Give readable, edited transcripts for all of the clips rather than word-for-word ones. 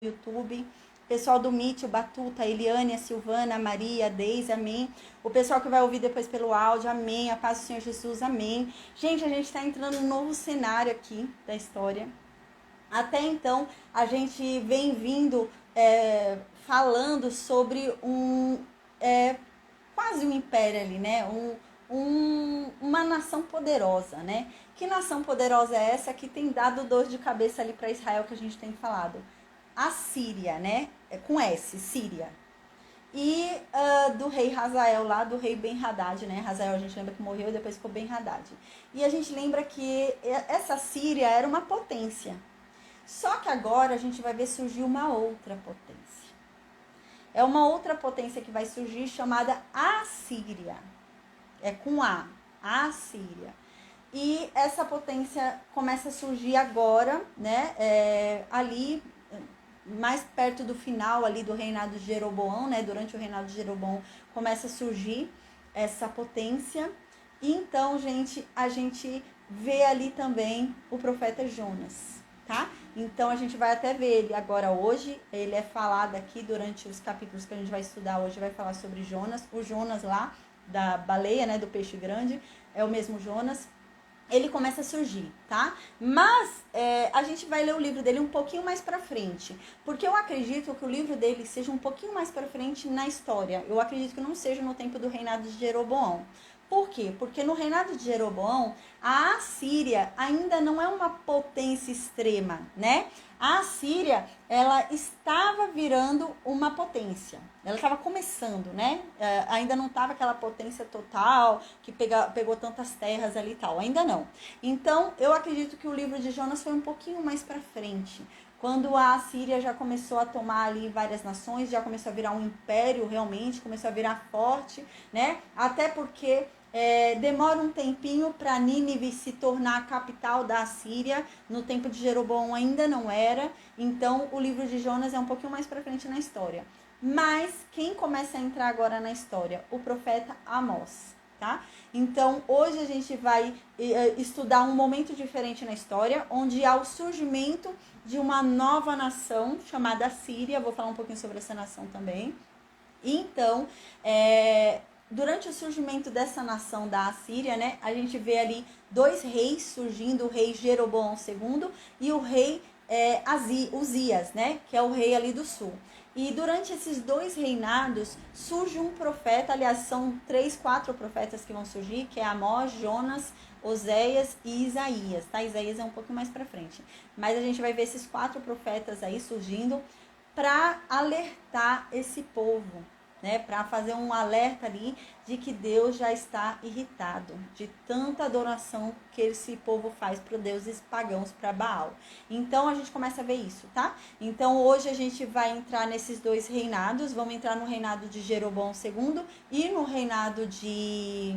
YouTube, pessoal do Meet, o Batuta, a Eliane, a Silvana, a Maria, a Deise, amém. O pessoal que vai ouvir depois pelo áudio, amém. A paz do Senhor Jesus, amém. Gente, a gente está entrando num novo cenário aqui da história. Até então, a gente vem vindo falando sobre quase um império ali, né? Uma nação poderosa, né? Que nação poderosa é essa que tem dado dor de cabeça ali para Israel, que a gente tem falado? A Síria, né? Com S, Síria. E do rei Hazael lá, do rei Ben-Hadad, né? Hazael a gente lembra que morreu e depois ficou Ben-Hadad. E a gente lembra que essa Síria era uma potência. Só que agora a gente vai ver surgir uma outra potência. É uma outra potência que vai surgir chamada Assíria. É com A, Assíria. E essa potência começa a surgir agora, né? Ali mais perto do final ali do reinado de Jeroboão, né? Durante o reinado de Jeroboão começa a surgir essa potência. E então, gente, a gente vê ali também o profeta Jonas, tá? Então a gente vai até ver ele agora hoje. Ele é falado aqui durante os capítulos que a gente vai estudar hoje, vai falar sobre Jonas. O Jonas lá da baleia, né? Do peixe grande, é o mesmo Jonas. Ele começa a surgir, tá? Mas a gente vai ler o livro dele um pouquinho mais pra frente, porque eu acredito que o livro dele seja um pouquinho mais pra frente na história. Eu acredito que não seja no tempo do reinado de Jeroboão. Por quê? Porque no reinado de Jeroboão, a Assíria ainda não é uma potência extrema, né? A Assíria, ela estava virando uma potência. Ela estava começando, né? Ainda não estava aquela potência total, que pegou tantas terras ali e tal. Ainda não. Então, eu acredito que o livro de Jonas foi um pouquinho mais para frente. Quando a Assíria já começou a tomar ali várias nações, já começou a virar um império realmente, começou a virar forte, né? Até porque demora um tempinho para Nínive se tornar a capital da Assíria. No tempo de Jeroboão ainda não era. Então, o livro de Jonas é um pouquinho mais para frente na história. Mas quem começa a entrar agora na história? O profeta Amós, tá? Então, hoje a gente vai estudar um momento diferente na história, onde há o surgimento de uma nova nação chamada Síria. Vou falar um pouquinho sobre essa nação também. Então, durante o surgimento dessa nação da Assíria, né, a gente vê ali dois reis surgindo, o rei Jeroboão II e o rei Uzias, né, que é o rei ali do sul. E durante esses dois reinados surge um profeta, aliás, são 3, 4 profetas que vão surgir, que é Amós, Jonas, Oséias e Isaías, tá? Isaías é um pouquinho mais pra frente. Mas a gente vai ver esses 4 profetas aí surgindo para alertar esse povo, né, para fazer um alerta ali de que Deus já está irritado de tanta adoração que esse povo faz para deuses pagãos, para Baal. Então a gente começa a ver isso, tá? Então hoje a gente vai entrar nesses dois reinados, vamos entrar no reinado de Jeroboão II e no reinado de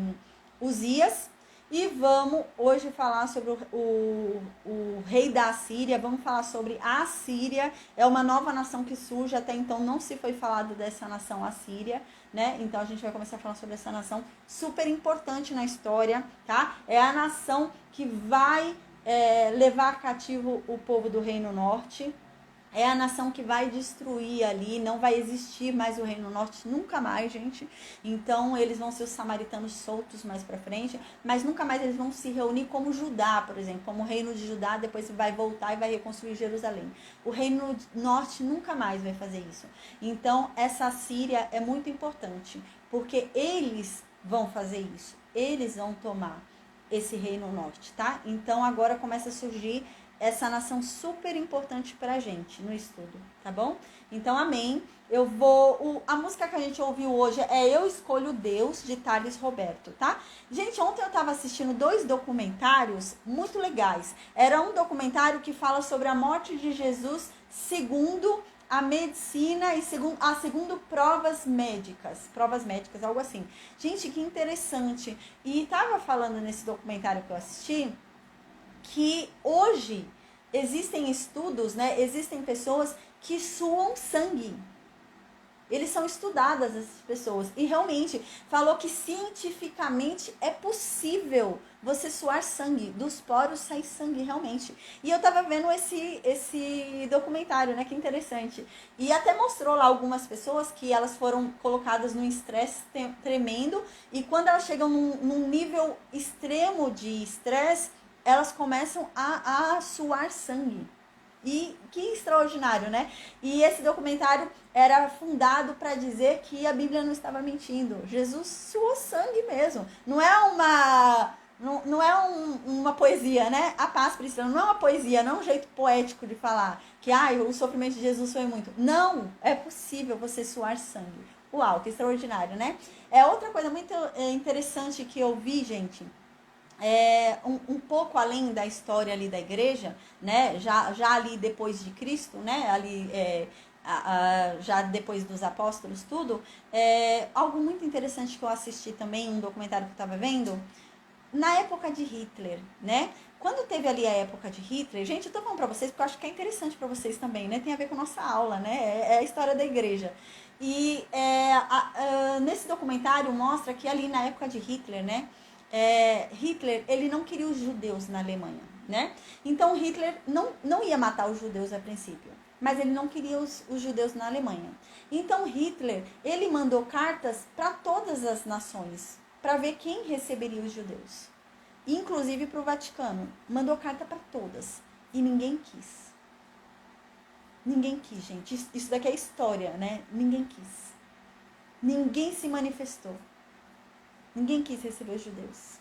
Uzias. E vamos hoje falar sobre o rei da Assíria, vamos falar sobre a Assíria, é uma nova nação que surge, até então não se foi falado dessa nação Assíria, né? Então a gente vai começar a falar sobre essa nação super importante na história, tá? É a nação que vai levar cativo o povo do Reino Norte. É a nação que vai destruir ali, não vai existir mais o Reino Norte, nunca mais, gente. Então, eles vão ser os samaritanos soltos mais pra frente, mas nunca mais eles vão se reunir como Judá, por exemplo, como o Reino de Judá, depois vai voltar e vai reconstruir Jerusalém. O Reino Norte nunca mais vai fazer isso. Então, essa Síria é muito importante, porque eles vão fazer isso, eles vão tomar esse Reino Norte, tá? Então, agora começa a surgir essa nação super importante pra gente no estudo, tá bom? Então, amém. A música que a gente ouviu hoje é Eu Escolho Deus, de Thales Roberto, tá? Gente, ontem eu tava assistindo 2 documentários muito legais. Era um documentário que fala sobre a morte de Jesus segundo a medicina e segundo provas médicas, algo assim. Gente, que interessante. E tava falando nesse documentário que eu assisti, que hoje existem estudos, né? Existem pessoas que suam sangue. Eles são estudadas, essas pessoas. E realmente, falou que cientificamente é possível você suar sangue. Dos poros sai sangue, realmente. E eu tava vendo esse documentário, né? Que interessante. E até mostrou lá algumas pessoas que elas foram colocadas num estresse tremendo. E quando elas chegam num nível extremo de estresse, elas começam a suar sangue. E que extraordinário, né? E esse documentário era fundado para dizer que a Bíblia não estava mentindo. Jesus suou sangue mesmo. Não é uma poesia, né? A paz, Priscila, não é uma poesia, não é um jeito poético de falar que o sofrimento de Jesus foi muito. Não, é possível você suar sangue. Uau, que extraordinário, né? É outra coisa muito interessante que eu vi, gente. Um pouco além da história ali da igreja, né? Já ali depois de Cristo, né? Ali já depois dos apóstolos, tudo. Algo muito interessante que eu assisti também, um documentário que eu estava vendo, na época de Hitler, né? Quando teve ali a época de Hitler, gente, eu tô falando pra vocês porque eu acho que é interessante pra vocês também, né? Tem a ver com a nossa aula, né? É a história da igreja. E nesse documentário mostra que ali na época de Hitler, né? Hitler, ele não queria os judeus na Alemanha, né? Então Hitler não ia matar os judeus a princípio, mas ele não queria os judeus na Alemanha. Então Hitler, ele mandou cartas para todas as nações, para ver quem receberia os judeus. Inclusive para o Vaticano. Mandou carta para todas. E ninguém quis. Ninguém quis, gente. Isso daqui é história, né? Ninguém quis. Ninguém se manifestou. Ninguém quis receber os judeus.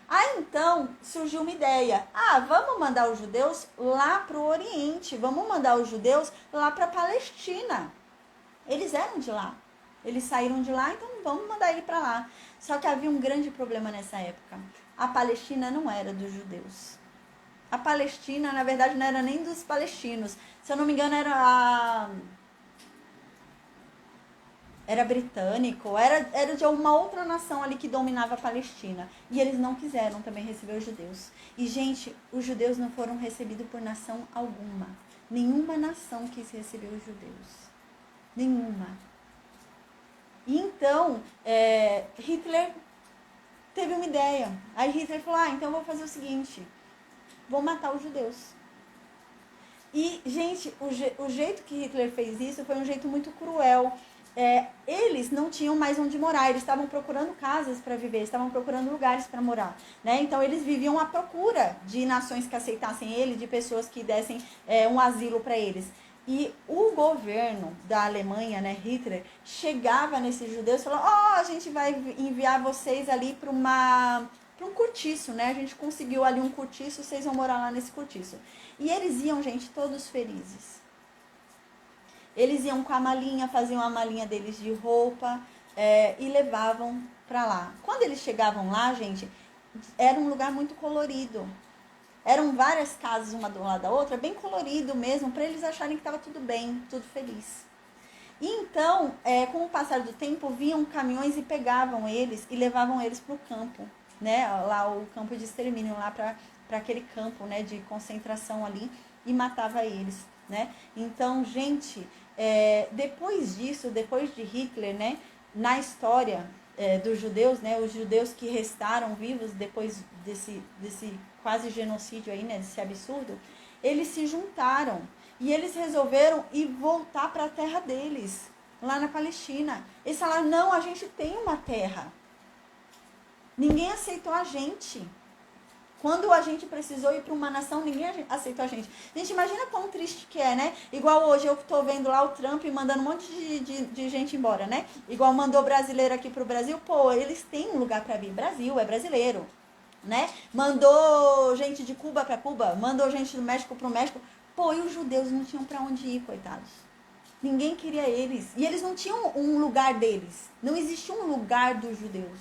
Aí então surgiu uma ideia. Vamos mandar os judeus lá para o Oriente. Vamos mandar os judeus lá para a Palestina. Eles eram de lá. Eles saíram de lá, então vamos mandar ele para lá. Só que havia um grande problema nessa época. A Palestina não era dos judeus. A Palestina, na verdade, não era nem dos palestinos. Se eu não me engano, era britânico, era de alguma outra nação ali que dominava a Palestina. E eles não quiseram também receber os judeus. E, gente, os judeus não foram recebidos por nação alguma. Nenhuma nação quis receber os judeus. Nenhuma. E então, Hitler teve uma ideia. Aí Hitler falou, então eu vou fazer o seguinte, vou matar os judeus. E, gente, o jeito que Hitler fez isso foi um jeito muito cruel. Eles não tinham mais onde morar, eles estavam procurando casas para viver, estavam procurando lugares para morar, né? Então eles viviam à procura de nações que aceitassem ele, de pessoas que dessem um asilo para eles. E o governo da Alemanha, né, Hitler, chegava nesses judeus e falou, a gente vai enviar vocês ali para um cortiço, né? A gente conseguiu ali um cortiço, vocês vão morar lá nesse cortiço. E eles iam, gente, todos felizes. Eles iam com a malinha, faziam a malinha deles de roupa e levavam para lá. Quando eles chegavam lá, gente, era um lugar muito colorido. Eram várias casas, uma do lado da outra, bem colorido mesmo, para eles acharem que estava tudo bem, tudo feliz. E então, com o passar do tempo, vinham caminhões e pegavam eles e levavam eles para o campo, né? Lá o campo de extermínio, lá para aquele campo, né, de concentração ali, e matava eles, né? Então, gente, depois disso, depois de Hitler, né, na história dos judeus, né, os judeus que restaram vivos depois desse quase genocídio aí, né, desse absurdo, eles se juntaram e eles resolveram ir voltar para a terra deles, lá na Palestina. Eles falaram, não, a gente tem uma terra. Ninguém aceitou a gente. Quando a gente precisou ir para uma nação, ninguém aceitou a gente. Gente, imagina quão triste que é, né? Igual hoje eu tô vendo lá o Trump mandando um monte de gente embora, né? Igual mandou brasileiro aqui pro Brasil. Pô, eles têm um lugar para vir. Brasil, é brasileiro, né? Mandou gente de Cuba para Cuba, mandou gente do México pro México. Pô, e os judeus não tinham para onde ir, coitados. Ninguém queria eles. E eles não tinham um lugar deles. Não existia um lugar dos judeus.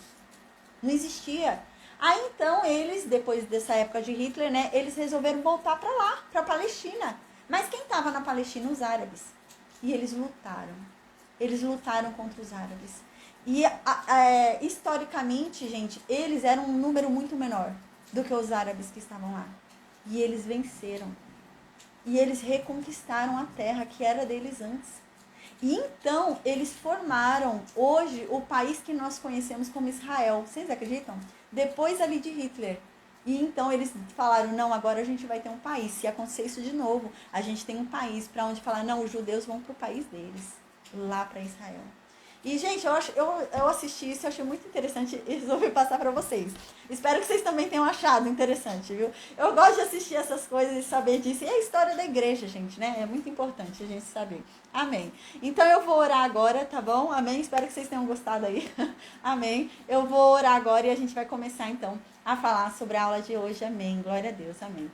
Não existia. Aí então eles, depois dessa época de Hitler, né, eles resolveram voltar para lá, para a Palestina. Mas quem estava na Palestina? Os árabes. E eles lutaram. Eles lutaram contra os árabes. E historicamente, gente, eles eram um número muito menor do que os árabes que estavam lá. E eles venceram. E eles reconquistaram a terra que era deles antes. E então, eles formaram hoje o país que nós conhecemos como Israel. Vocês acreditam? Depois ali de Hitler. E então eles falaram, não, agora a gente vai ter um país. Se acontecer isso de novo, a gente tem um país para onde falar, não, os judeus vão para o país deles, lá para Israel. E, gente, eu assisti isso, eu achei muito interessante e resolvi passar para vocês. Espero que vocês também tenham achado interessante, viu? Eu gosto de assistir essas coisas e saber disso. E é a história da igreja, gente, né? É muito importante a gente saber. Amém. Então, eu vou orar agora, tá bom? Amém? Espero que vocês tenham gostado aí. Amém. Eu vou orar agora e a gente vai começar, então, a falar sobre a aula de hoje. Amém. Glória a Deus. Amém.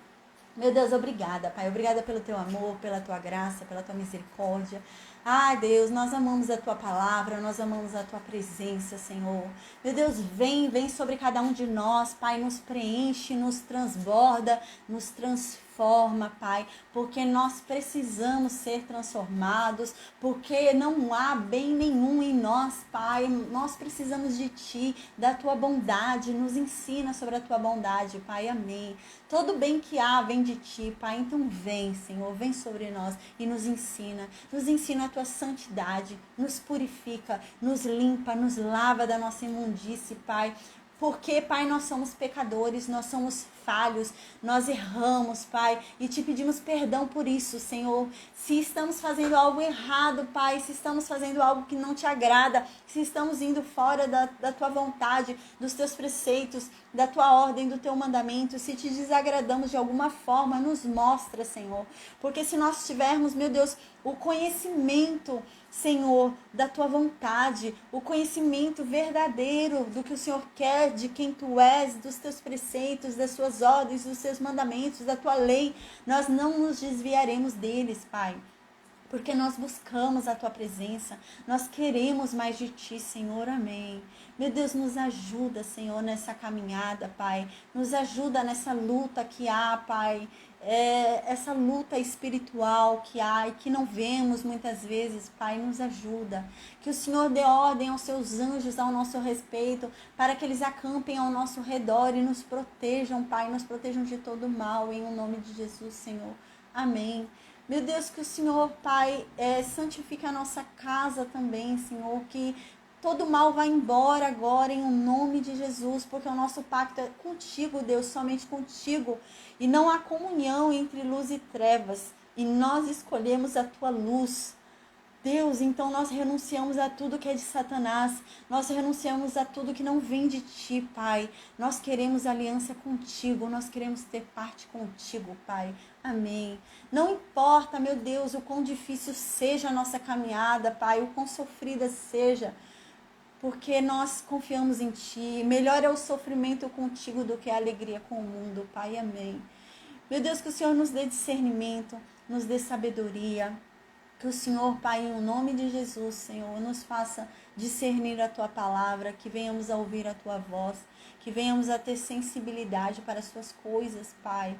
Meu Deus, obrigada, Pai. Obrigada pelo teu amor, pela tua graça, pela tua misericórdia. Ai, Deus, nós amamos a tua palavra, nós amamos a tua presença, Senhor. Meu Deus, vem sobre cada um de nós, Pai, nos preenche, nos transborda, nos transforma, Pai, porque nós precisamos ser transformados, porque não há bem nenhum em nós, Pai. Nós precisamos de Ti, da tua bondade. Nos ensina sobre a tua bondade, Pai. Amém. Todo bem que há vem de Ti, Pai. Então vem, Senhor, vem sobre nós e nos ensina. Nos ensina a tua santidade, nos purifica, nos limpa, nos lava da nossa imundície, Pai. Porque, Pai, nós somos pecadores, nós somos falhos, nós erramos, Pai, e te pedimos perdão por isso, Senhor. Se estamos fazendo algo errado, Pai, se estamos fazendo algo que não te agrada, se estamos indo fora da tua vontade, dos teus preceitos, da tua ordem, do teu mandamento, se te desagradamos de alguma forma, nos mostra, Senhor. Porque se nós tivermos, meu Deus, o conhecimento, Senhor, da tua vontade, o conhecimento verdadeiro do que o Senhor quer, de quem tu és, dos teus preceitos, das suas ordens, dos teus mandamentos, da tua lei, nós não nos desviaremos deles, Pai. Porque nós buscamos a tua presença, nós queremos mais de ti, Senhor, amém. Meu Deus, nos ajuda, Senhor, nessa caminhada, Pai. Nos ajuda nessa luta que há, Pai. Essa luta espiritual que há e que não vemos muitas vezes, Pai, nos ajuda. Que o Senhor dê ordem aos seus anjos ao nosso respeito, para que eles acampem ao nosso redor e nos protejam, Pai, nos protejam de todo mal, em o nome de Jesus, Senhor. Amém. Meu Deus, que o Senhor, Pai, santifique a nossa casa também, Senhor, que todo mal vá embora agora em nome de Jesus, porque o nosso pacto é contigo, Deus, somente contigo. E não há comunhão entre luz e trevas. E nós escolhemos a tua luz. Deus, então nós renunciamos a tudo que é de Satanás. Nós renunciamos a tudo que não vem de ti, Pai. Nós queremos aliança contigo. Nós queremos ter parte contigo, Pai. Amém. Não importa, meu Deus, o quão difícil seja a nossa caminhada, Pai, o quão sofrida seja, porque nós confiamos em Ti. Melhor é o sofrimento contigo do que a alegria com o mundo, Pai. Amém. Meu Deus, que o Senhor nos dê discernimento, nos dê sabedoria. Que o Senhor, Pai, em nome de Jesus, Senhor, nos faça discernir a Tua palavra, que venhamos a ouvir a Tua voz, que venhamos a ter sensibilidade para as Tuas coisas, Pai.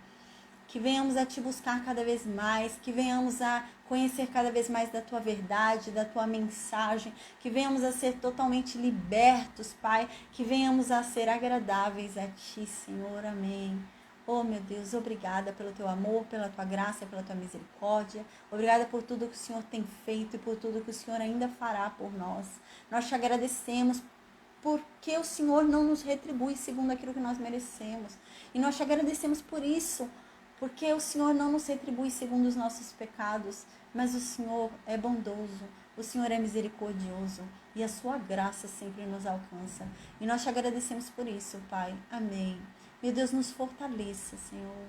Que venhamos a Te buscar cada vez mais, que venhamos a conhecer cada vez mais da Tua verdade, da Tua mensagem, que venhamos a ser totalmente libertos, Pai, que venhamos a ser agradáveis a Ti, Senhor. Amém. Oh, meu Deus, obrigada pelo Teu amor, pela Tua graça, pela Tua misericórdia. Obrigada por tudo que o Senhor tem feito e por tudo que o Senhor ainda fará por nós. Nós Te agradecemos porque o Senhor não nos retribui segundo aquilo que nós merecemos. E nós Te agradecemos por isso, porque o Senhor não nos retribui segundo os nossos pecados, mas o Senhor é bondoso, o Senhor é misericordioso e a Sua graça sempre nos alcança. E nós Te agradecemos por isso, Pai. Amém. Meu Deus, nos fortaleça, Senhor.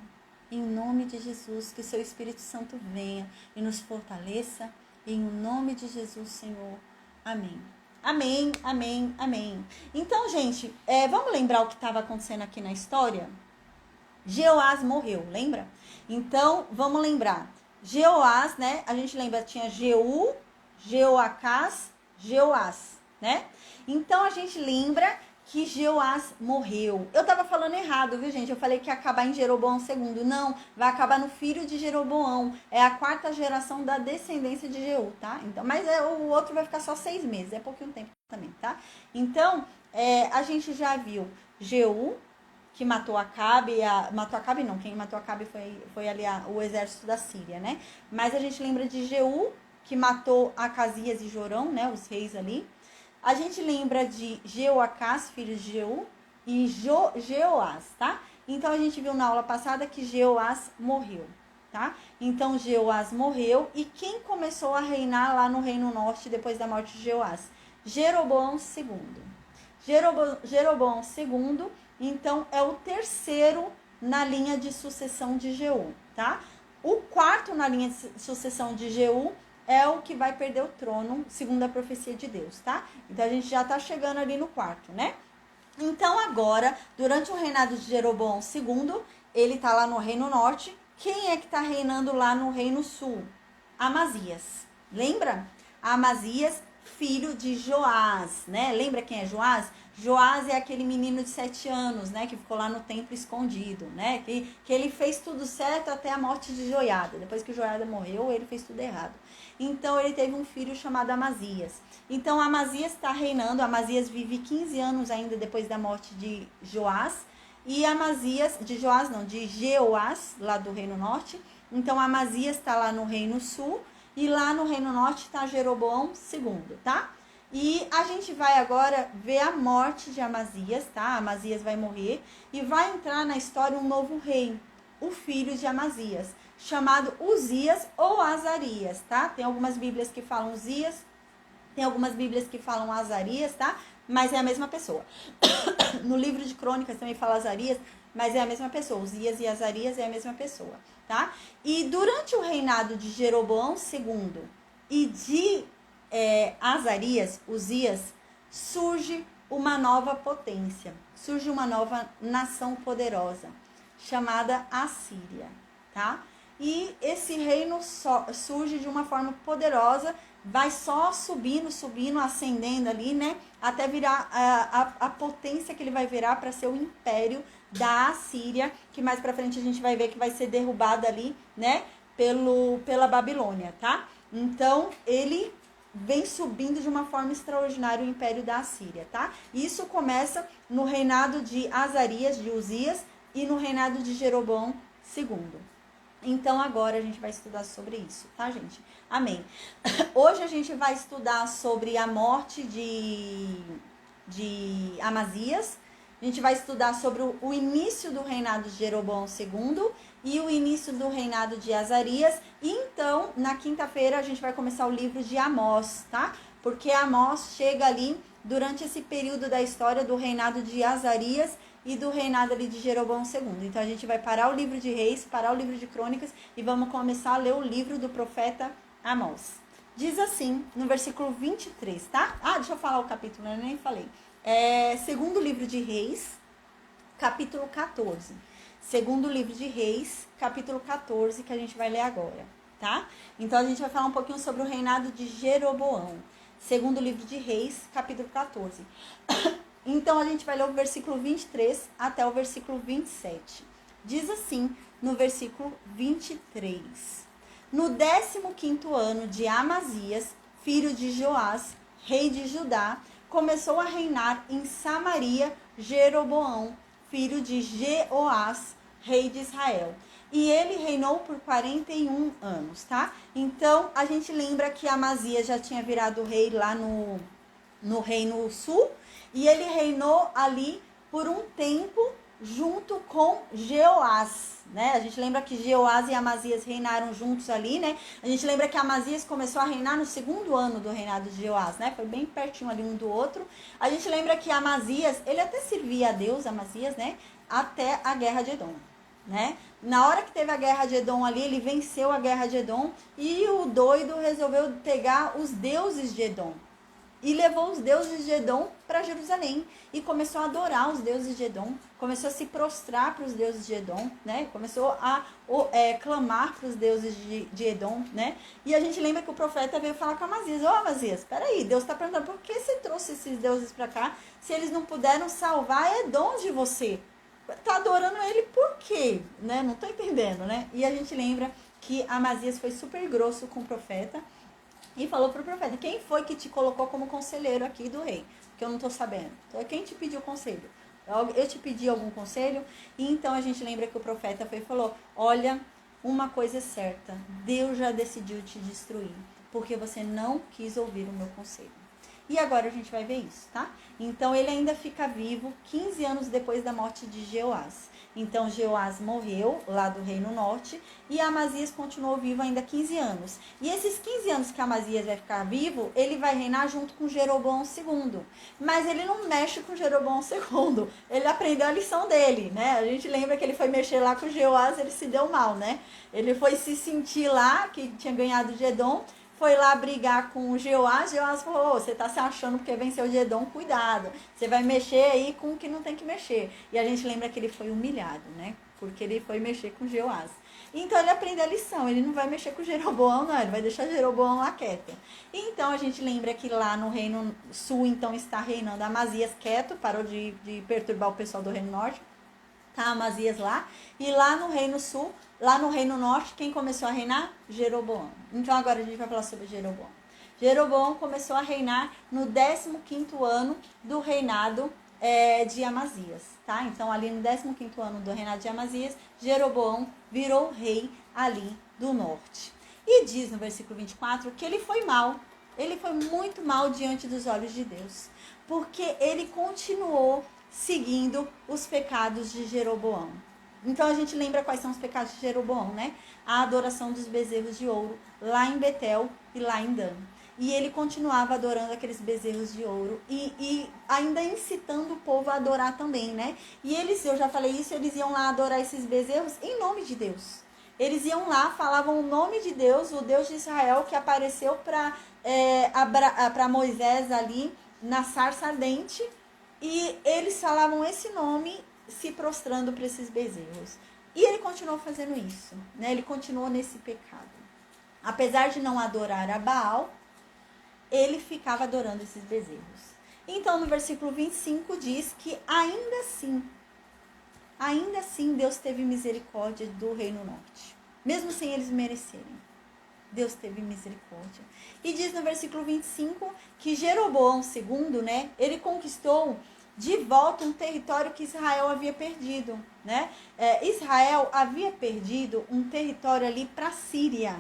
Em nome de Jesus, que o Seu Espírito Santo venha e nos fortaleça. Em nome de Jesus, Senhor. Amém. Amém, amém, amém. Então, gente, vamos lembrar o que estava acontecendo aqui na história? Jeoás morreu, lembra? Então, vamos lembrar. Jeoás, né? A gente lembra, tinha Jeú, Jeoacás, Jeoás, né? Então, a gente lembra que Jeoás morreu. Eu tava falando errado, viu, gente? Eu falei que ia acabar em Jeroboão II. Não, vai acabar no filho de Jeroboão. É a quarta geração da descendência de Jeú, tá? Então, mas o outro vai ficar só 6 meses. É pouquinho tempo também, tá? Então, a gente já viu Jeú, que matou Acabe, matou Acabe não, quem matou Acabe foi ali o exército da Síria, né? Mas a gente lembra de Jeú, que matou Acasias e Jorão, né, os reis ali. A gente lembra de Jeoacás, filho de Jeú, e Jeoás, tá? Então, a gente viu na aula passada que Jeoás morreu, tá? Então, Jeoás morreu, e quem começou a reinar lá no Reino Norte depois da morte de Jeoás? Jeroboão II. Jeroboão II, então, é o terceiro na linha de sucessão de Jeú, tá? O quarto na linha de sucessão de Jeú é o que vai perder o trono, segundo a profecia de Deus, tá? Então, a gente já tá chegando ali no quarto, né? Então, agora, durante o reinado de Jeroboão II, ele tá lá no Reino Norte. Quem é que tá reinando lá no Reino Sul? Amazias. Lembra? Amazias, filho de Joás, né? Lembra quem é Joás? Joás é aquele menino de 7 anos, né? Que ficou lá no templo escondido, né? Que ele fez tudo certo até a morte de Joiada. Depois que Joiada morreu, ele fez tudo errado. Então, ele teve um filho chamado Amazias. Então, Amazias está reinando. Amazias vive 15 anos ainda depois da morte de Joás. E Amazias, de Joás não, de Jeoás, lá do Reino Norte. Então, Amazias está lá no Reino Sul. E lá no Reino Norte está Jeroboão II, tá? E a gente vai agora ver a morte de Amazias, tá? Amazias vai morrer e vai entrar na história um novo rei, o filho de Amazias, chamado Uzias ou Azarias, tá? Tem algumas bíblias que falam Uzias, tem algumas bíblias que falam Azarias, tá? Mas é a mesma pessoa. No livro de Crônicas também fala Azarias, mas é a mesma pessoa. Uzias e Azarias é a mesma pessoa, tá? E durante o reinado de Jeroboão II e de Azarias, Uzias, surge uma nova potência, surge uma nova nação poderosa, chamada Assíria, tá? E esse reino surge de uma forma poderosa, vai só subindo, ascendendo ali, né? Até virar a potência que ele vai virar para ser o império da Assíria, que mais pra frente a gente vai ver que vai ser derrubada ali, né? Pela Babilônia, tá? Então, ele vem subindo de uma forma extraordinária o império da Assíria, tá? Isso começa no reinado de Azarias, de Uzias, e no reinado de Jeroboão II. Então, agora a gente vai estudar sobre isso, tá, gente? Amém. Hoje a gente vai estudar sobre a morte de Amazias. A gente vai estudar sobre o início do reinado de Jeroboão II e o início do reinado de Azarias. E então, na quinta-feira, a gente vai começar o livro de Amós, tá? Porque Amós chega ali durante esse período da história do reinado de Azarias e do reinado ali de Jeroboão II. Então, a gente vai parar o livro de Reis, parar o livro de Crônicas e vamos começar a ler o livro do profeta Amós. Diz assim, no versículo 23, tá? Ah, deixa eu falar o capítulo, eu nem falei. Segundo livro de Reis, capítulo 14. Segundo livro de Reis, capítulo 14, que a gente vai ler agora, tá? Então, a gente vai falar um pouquinho sobre o reinado de Jeroboão. Segundo livro de Reis, capítulo 14. Então, a gente vai ler o versículo 23 até o versículo 27. Diz assim, no versículo 23. No 15º ano de Amazias, filho de Joás, rei de Judá, começou a reinar em Samaria Jeroboão, filho de Jeoás, rei de Israel. E ele reinou por 41 anos, tá? Então, a gente lembra que Amazias já tinha virado rei lá no Reino Sul. E ele reinou ali por um tempo junto com Jeoás, né? A gente lembra que Jeoás e Amazias reinaram juntos ali, né? A gente lembra que Amazias começou a reinar no 2º ano do reinado de Jeoás, né? Foi bem pertinho ali um do outro. A gente lembra que Amazias, ele até servia a Deus, Amazias, né? Até a guerra de Edom, né? Na hora que teve a guerra de Edom ali, ele venceu a guerra de Edom e o doido resolveu pegar os deuses de Edom. E levou os deuses de Edom para Jerusalém. E começou a adorar os deuses de Edom. Começou a se prostrar para os deuses de Edom, né? Começou a clamar para os deuses de Edom, né? E a gente lembra que o profeta veio falar com Amazias. Amazias, peraí, Deus está perguntando, por que você trouxe esses deuses para cá? Se eles não puderam salvar Edom de você. Tá adorando ele por quê? Né? Não tô entendendo, né? E a gente lembra que Amazias foi super grosso com o profeta. E falou para o profeta, quem foi que te colocou como conselheiro aqui do rei? Porque eu não estou sabendo. Então, quem te pediu conselho? Eu te pedi algum conselho? E então, a gente lembra que o profeta foi e falou, olha, uma coisa é certa, Deus já decidiu te destruir. porque você não quis ouvir o meu conselho. E agora a gente vai ver isso, tá? Então ele ainda fica vivo 15 anos depois da morte de Jeoás. Então Jeoás morreu lá do Reino Norte e Amazias continuou vivo ainda 15 anos. E esses 15 anos que Amazias vai ficar vivo, ele vai reinar junto com Jeroboão II. Mas ele não mexe com Jeroboão II. Ele aprendeu a lição dele, né? A gente lembra que ele foi mexer lá com Jeoás, ele se deu mal, né? Ele foi se sentir lá, que tinha ganhado de Edom, foi lá brigar com o Jeoás falou, você tá se achando porque venceu o Edom, cuidado, você vai mexer aí com o que não tem que mexer. E a gente lembra que ele foi humilhado, né? Porque ele foi mexer com Jeoás. Então ele aprende a lição, ele não vai mexer com Jeroboão, não, ele vai deixar Jeroboão lá quieto. Então a gente lembra que lá no Reino Sul, então, está reinando Amazias quieto, parou de perturbar o pessoal do Reino Norte, tá Amazias lá, e lá no Reino Sul, lá no Reino Norte, quem começou a reinar? Jeroboão. Então agora a gente vai falar sobre Jeroboão. Jeroboão começou a reinar no 15º ano do reinado de Amazias, tá? Então ali no 15º ano do reinado de Amazias, Jeroboão virou rei ali do norte. E diz no versículo 24 que ele foi mal, ele foi muito mal diante dos olhos de Deus, porque ele continuou seguindo os pecados de Jeroboão. Então a gente lembra quais são os pecados de Jeroboão, né? A adoração dos bezerros de ouro lá em Betel e lá em Dan. E ele continuava adorando aqueles bezerros de ouro e ainda incitando o povo a adorar também, né? E eles, eu já falei isso, eles iam lá adorar esses bezerros em nome de Deus. Eles iam lá, falavam o nome de Deus, o Deus de Israel, que apareceu para Moisés ali na sarça ardente. E eles falavam esse nome se prostrando para esses bezerros. E ele continuou fazendo isso, né? Ele continuou nesse pecado. Apesar de não adorar a Baal, ele ficava adorando esses bezerros. Então, no versículo 25 diz que ainda assim Deus teve misericórdia do Reino Norte. Mesmo sem eles merecerem. Deus teve misericórdia. E diz no versículo 25 que Jeroboão II, né, ele conquistou de volta um território que Israel havia perdido, né? Israel havia perdido um território ali para a Síria.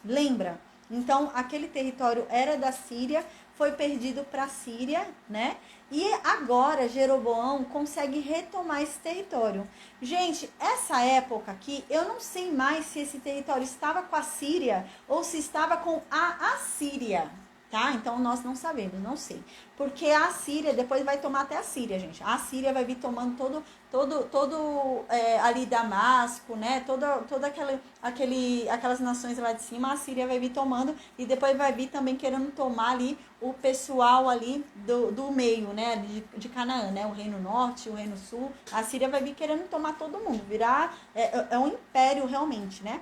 Lembra? Então, aquele território era da Síria, foi perdido para a Síria, né? E agora Jeroboão consegue retomar esse território. Gente, essa época aqui, eu não sei mais se esse território estava com a Síria ou se estava com a Assíria, tá? Então nós não sabemos, não sei. Porque a Síria depois vai tomar até a Síria, gente. A Síria vai vir tomando todo ali Damasco, né? Toda aquelas nações lá de cima, a Síria vai vir tomando e depois vai vir também querendo tomar ali o pessoal ali do meio, né? De Canaã, né? O Reino Norte, o Reino Sul. A Síria vai vir querendo tomar todo mundo, virar um império realmente, né?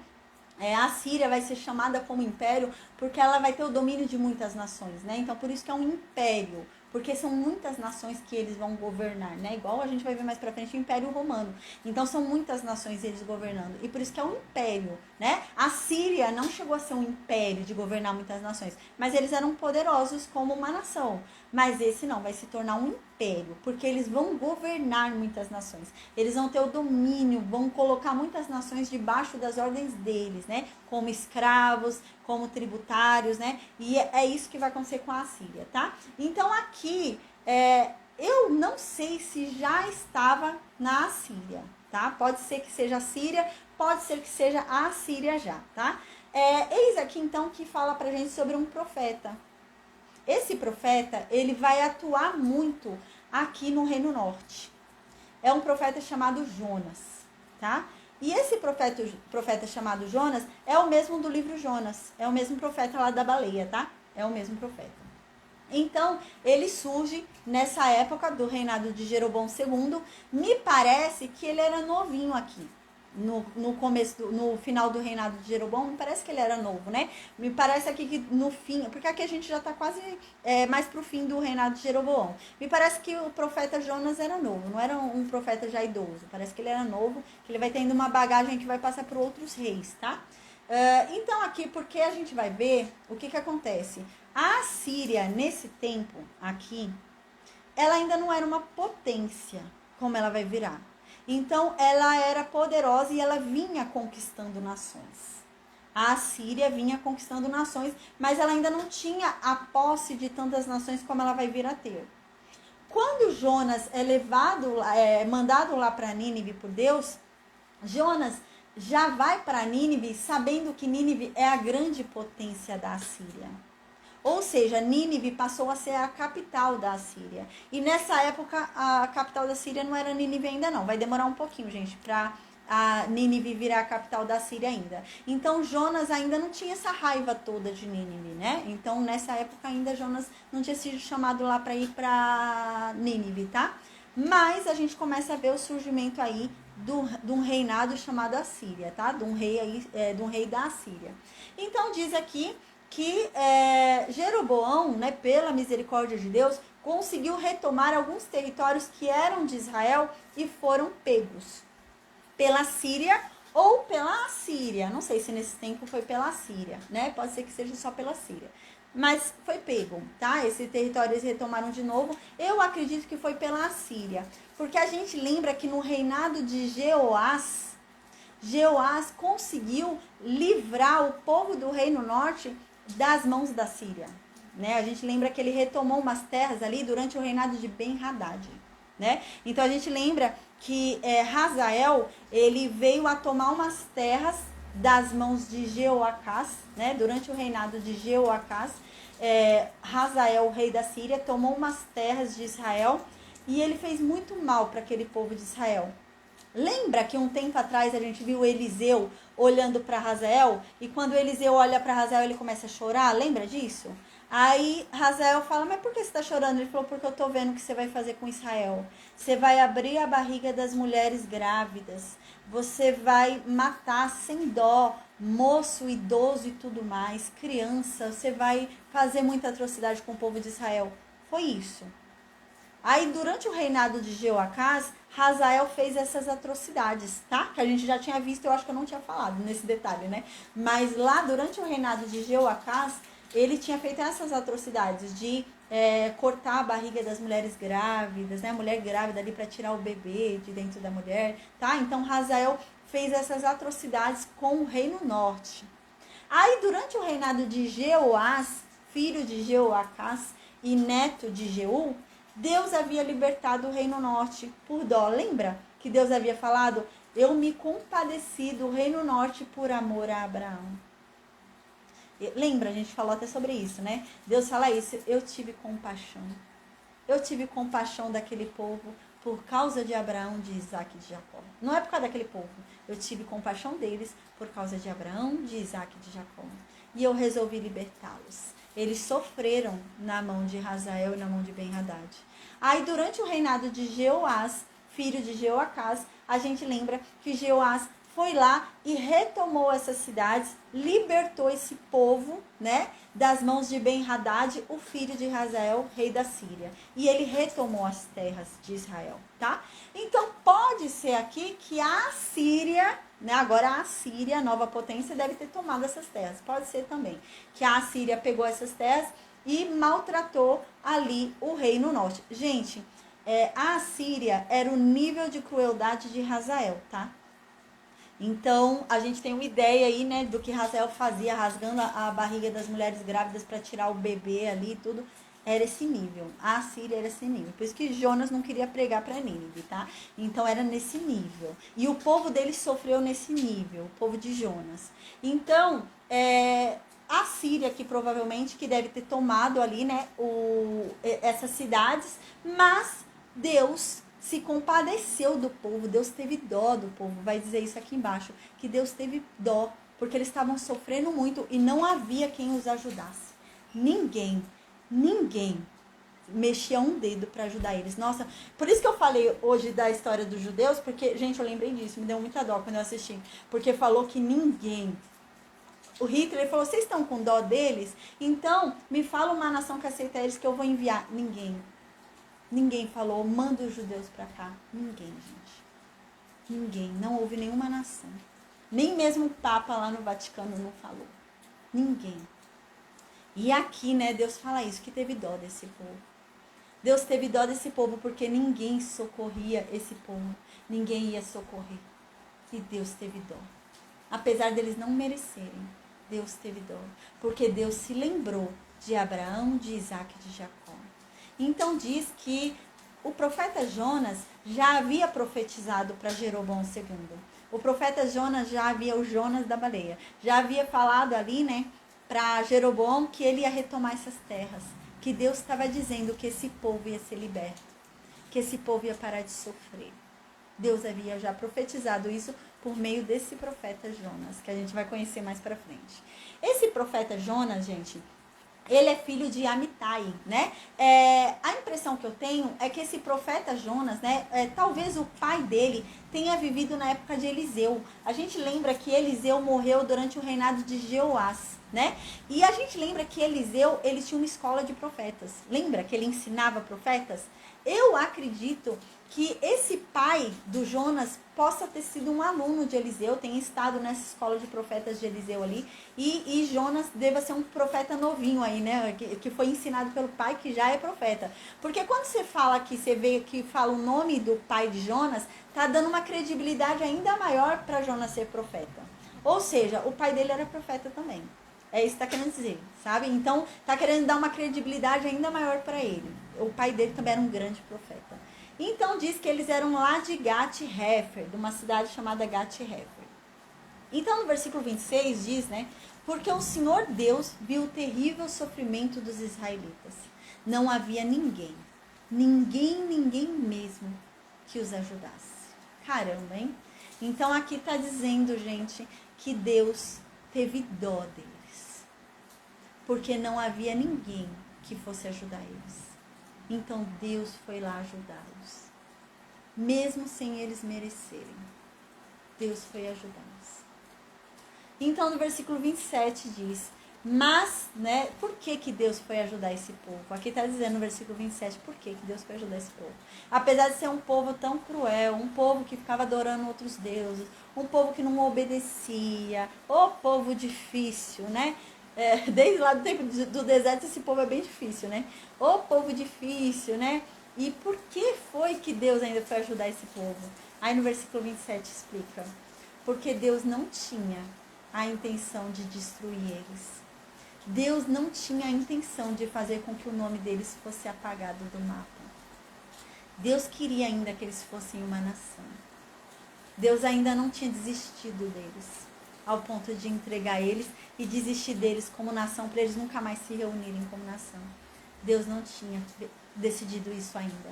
A Síria vai ser chamada como império porque ela vai ter o domínio de muitas nações, né? Então, por isso que é um império, porque são muitas nações que eles vão governar, né? Igual a gente vai ver mais pra frente o Império Romano. Então, são muitas nações eles governando, e por isso que é um império, né? A Síria não chegou a ser um império de governar muitas nações, mas eles eram poderosos como uma nação. Mas esse não, vai se tornar um império, porque eles vão governar muitas nações. Eles vão ter o domínio, vão colocar muitas nações debaixo das ordens deles, né? Como escravos, como tributários, né? E é isso que vai acontecer com a Síria, tá? Então aqui, eu não sei se já estava na Assíria, tá? Pode ser que seja a Síria, pode ser que seja a Síria já, tá? Eis aqui então que fala pra gente sobre um profeta. Esse profeta, ele vai atuar muito aqui no Reino Norte. É um profeta chamado Jonas, tá? E esse profeta chamado Jonas é o mesmo do livro Jonas. É o mesmo profeta lá da baleia, tá? É o mesmo profeta. Então, ele surge nessa época do reinado de Jeroboão II. Me parece que ele era novinho aqui. No começo, no final do reinado de Jeroboão, me parece que ele era novo, né? Me parece aqui que no fim, porque aqui a gente já tá quase mais pro fim do reinado de Jeroboão. Me parece que o profeta Jonas era novo, não era um profeta já idoso. Parece que ele era novo, que ele vai tendo uma bagagem que vai passar por outros reis, tá? Então aqui, porque a gente vai ver o que acontece. A Síria, nesse tempo aqui, ela ainda não era uma potência, como ela vai virar. Então, ela era poderosa e ela vinha conquistando nações. A Assíria vinha conquistando nações, mas ela ainda não tinha a posse de tantas nações como ela vai vir a ter. Quando Jonas é mandado lá para Nínive por Deus, Jonas já vai para Nínive sabendo que Nínive é a grande potência da Assíria. Ou seja, Nínive passou a ser a capital da Assíria. E nessa época, a capital da Síria não era Nínive ainda não. Vai demorar um pouquinho, gente, para a Nínive virar a capital da Síria ainda. Então, Jonas ainda não tinha essa raiva toda de Nínive, né? Então, nessa época ainda, Jonas não tinha sido chamado lá para ir para Nínive, tá? Mas a gente começa a ver o surgimento aí de um reinado chamado Assíria, tá? De um rei da Assíria. Então, diz aqui que Jeroboão, né, pela misericórdia de Deus, conseguiu retomar alguns territórios que eram de Israel e foram pegos pela Síria ou pela Assíria. Não sei se nesse tempo foi pela Síria, né? Pode ser que seja só pela Síria. Mas foi pego, tá? Esse território eles retomaram de novo. Eu acredito que foi pela Assíria. Porque a gente lembra que no reinado de Jeoás conseguiu livrar o povo do Reino Norte das mãos da Síria, né? A gente lembra que ele retomou umas terras ali durante o reinado de Ben-Hadad, né? Então a gente lembra que Hazael, ele veio a tomar umas terras das mãos de Jeoacás, né? Durante o reinado de Jeoacás, Hazael, o rei da Síria, tomou umas terras de Israel e ele fez muito mal para aquele povo de Israel. Lembra que um tempo atrás a gente viu Eliseu olhando para Hazael? E quando Eliseu olha para Hazael, ele começa a chorar? Lembra disso? Aí Hazael fala, mas por que você está chorando? Ele falou, porque eu estou vendo o que você vai fazer com Israel. Você vai abrir a barriga das mulheres grávidas. Você vai matar sem dó moço, idoso e tudo mais, criança. Você vai fazer muita atrocidade com o povo de Israel. Foi isso. Aí, durante o reinado de Jeoacás, Hazael fez essas atrocidades, tá? Que a gente já tinha visto, eu acho que eu não tinha falado nesse detalhe, né? Mas lá, durante o reinado de Jeoacás, ele tinha feito essas atrocidades de cortar a barriga das mulheres grávidas, né? A mulher grávida ali para tirar o bebê de dentro da mulher, tá? Então, Hazael fez essas atrocidades com o Reino Norte. Aí, durante o reinado de Jeoás, filho de Jeoacás e neto de Jeú, Deus havia libertado o Reino Norte por dó. Lembra que Deus havia falado? Eu me compadeci do Reino Norte por amor a Abraão. Lembra, a gente falou até sobre isso, né? Deus fala isso, eu tive compaixão. Eu tive compaixão daquele povo por causa de Abraão, de Isaac e de Jacó. Não é por causa daquele povo. Eu tive compaixão deles por causa de Abraão, de Isaac e de Jacó. E eu resolvi libertá-los. Eles sofreram na mão de Hazael e na mão de Ben-Hadad. Aí, durante o reinado de Jeoás, filho de Jeoacás, a gente lembra que Jeoás foi lá e retomou essas cidades, libertou esse povo, né, das mãos de Ben-Hadad, o filho de Hazael, rei da Síria. E ele retomou as terras de Israel, tá? Então, pode ser aqui que a Síria, né, agora a Síria, a nova potência, deve ter tomado essas terras. Pode ser também que a Síria pegou essas terras e maltratou ali o reino norte. Gente, a Assíria era o nível de crueldade de Hazael, tá? Então, a gente tem uma ideia aí, né, do que Hazael fazia, rasgando a barriga das mulheres grávidas para tirar o bebê ali e tudo. Era esse nível. A Assíria era esse nível. Por isso que Jonas não queria pregar para Nínive, tá? Então, era nesse nível. E o povo deles sofreu nesse nível, o povo de Jonas. Então, a Síria, que provavelmente que deve ter tomado ali, né, essas cidades, mas Deus se compadeceu do povo, Deus teve dó do povo, vai dizer isso aqui embaixo, que Deus teve dó, porque eles estavam sofrendo muito e não havia quem os ajudasse. Ninguém mexia um dedo para ajudar eles. Nossa, por isso que eu falei hoje da história dos judeus, porque, gente, eu lembrei disso, me deu muita dó quando eu assisti, porque falou que ninguém... O Hitler falou, vocês estão com dó deles? Então, me fala uma nação que aceita eles que eu vou enviar. Ninguém falou, manda os judeus para cá. Ninguém, gente. Ninguém. Não houve nenhuma nação. Nem mesmo o Papa lá no Vaticano não falou. Ninguém. E aqui, né, Deus fala isso, que teve dó desse povo. Deus teve dó desse povo porque ninguém socorria esse povo. Ninguém ia socorrer. E Deus teve dó. Apesar deles não merecerem. Deus teve dó, porque Deus se lembrou de Abraão, de Isaac e de Jacó. Então diz que o profeta Jonas já havia profetizado para Jeroboão II. O profeta Jonas já havia, o Jonas da baleia, já havia falado ali, né, para Jeroboão que ele ia retomar essas terras, que Deus estava dizendo que esse povo ia ser liberto, que esse povo ia parar de sofrer. Deus havia já profetizado isso por meio desse profeta Jonas, que a gente vai conhecer mais para frente. Esse profeta Jonas, gente, ele é filho de Amitai, né? A impressão que eu tenho é que esse profeta Jonas, né? Talvez o pai dele tenha vivido na época de Eliseu. A gente lembra que Eliseu morreu durante o reinado de Jeoás, né? E a gente lembra que Eliseu, ele tinha uma escola de profetas. Lembra que ele ensinava profetas? Eu acredito que esse pai do Jonas possa ter sido um aluno de Eliseu, tenha estado nessa escola de profetas de Eliseu ali, e Jonas deva ser um profeta novinho aí, né, que foi ensinado pelo pai, que já é profeta. Porque quando você fala aqui, você vê que fala o nome do pai de Jonas, tá dando uma credibilidade ainda maior para Jonas ser profeta. Ou seja, o pai dele era profeta também. É isso que está querendo dizer, sabe? Então, está querendo dar uma credibilidade ainda maior para ele. O pai dele também era um grande profeta. Então, diz que eles eram lá de Gat-Hefer, de uma cidade chamada Gat-Hefer. Então, no versículo 26 diz, né? Porque o Senhor Deus viu o terrível sofrimento dos israelitas. Não havia ninguém mesmo que os ajudasse. Caramba, hein? Então, aqui está dizendo, gente, que Deus teve dó deles. Porque não havia ninguém que fosse ajudar eles. Então Deus foi lá ajudá-los. Mesmo sem eles merecerem. Deus foi ajudá-los. Então no versículo 27 diz, mas, né, por que Deus foi ajudar esse povo? Aqui está dizendo no versículo 27, por que Deus foi ajudar esse povo? Apesar de ser um povo tão cruel, um povo que ficava adorando outros deuses, um povo que não obedecia, o povo difícil, né? Desde lá do tempo do deserto, esse povo é bem difícil, né? O povo difícil, né? E por que foi que Deus ainda foi ajudar esse povo? Aí no versículo 27 explica. Porque Deus não tinha a intenção de destruir eles. Deus não tinha a intenção de fazer com que o nome deles fosse apagado do mapa. Deus queria ainda que eles fossem uma nação. Deus ainda não tinha desistido deles, ao ponto de entregar eles e desistir deles como nação, para eles nunca mais se reunirem como nação. Deus não tinha decidido isso ainda.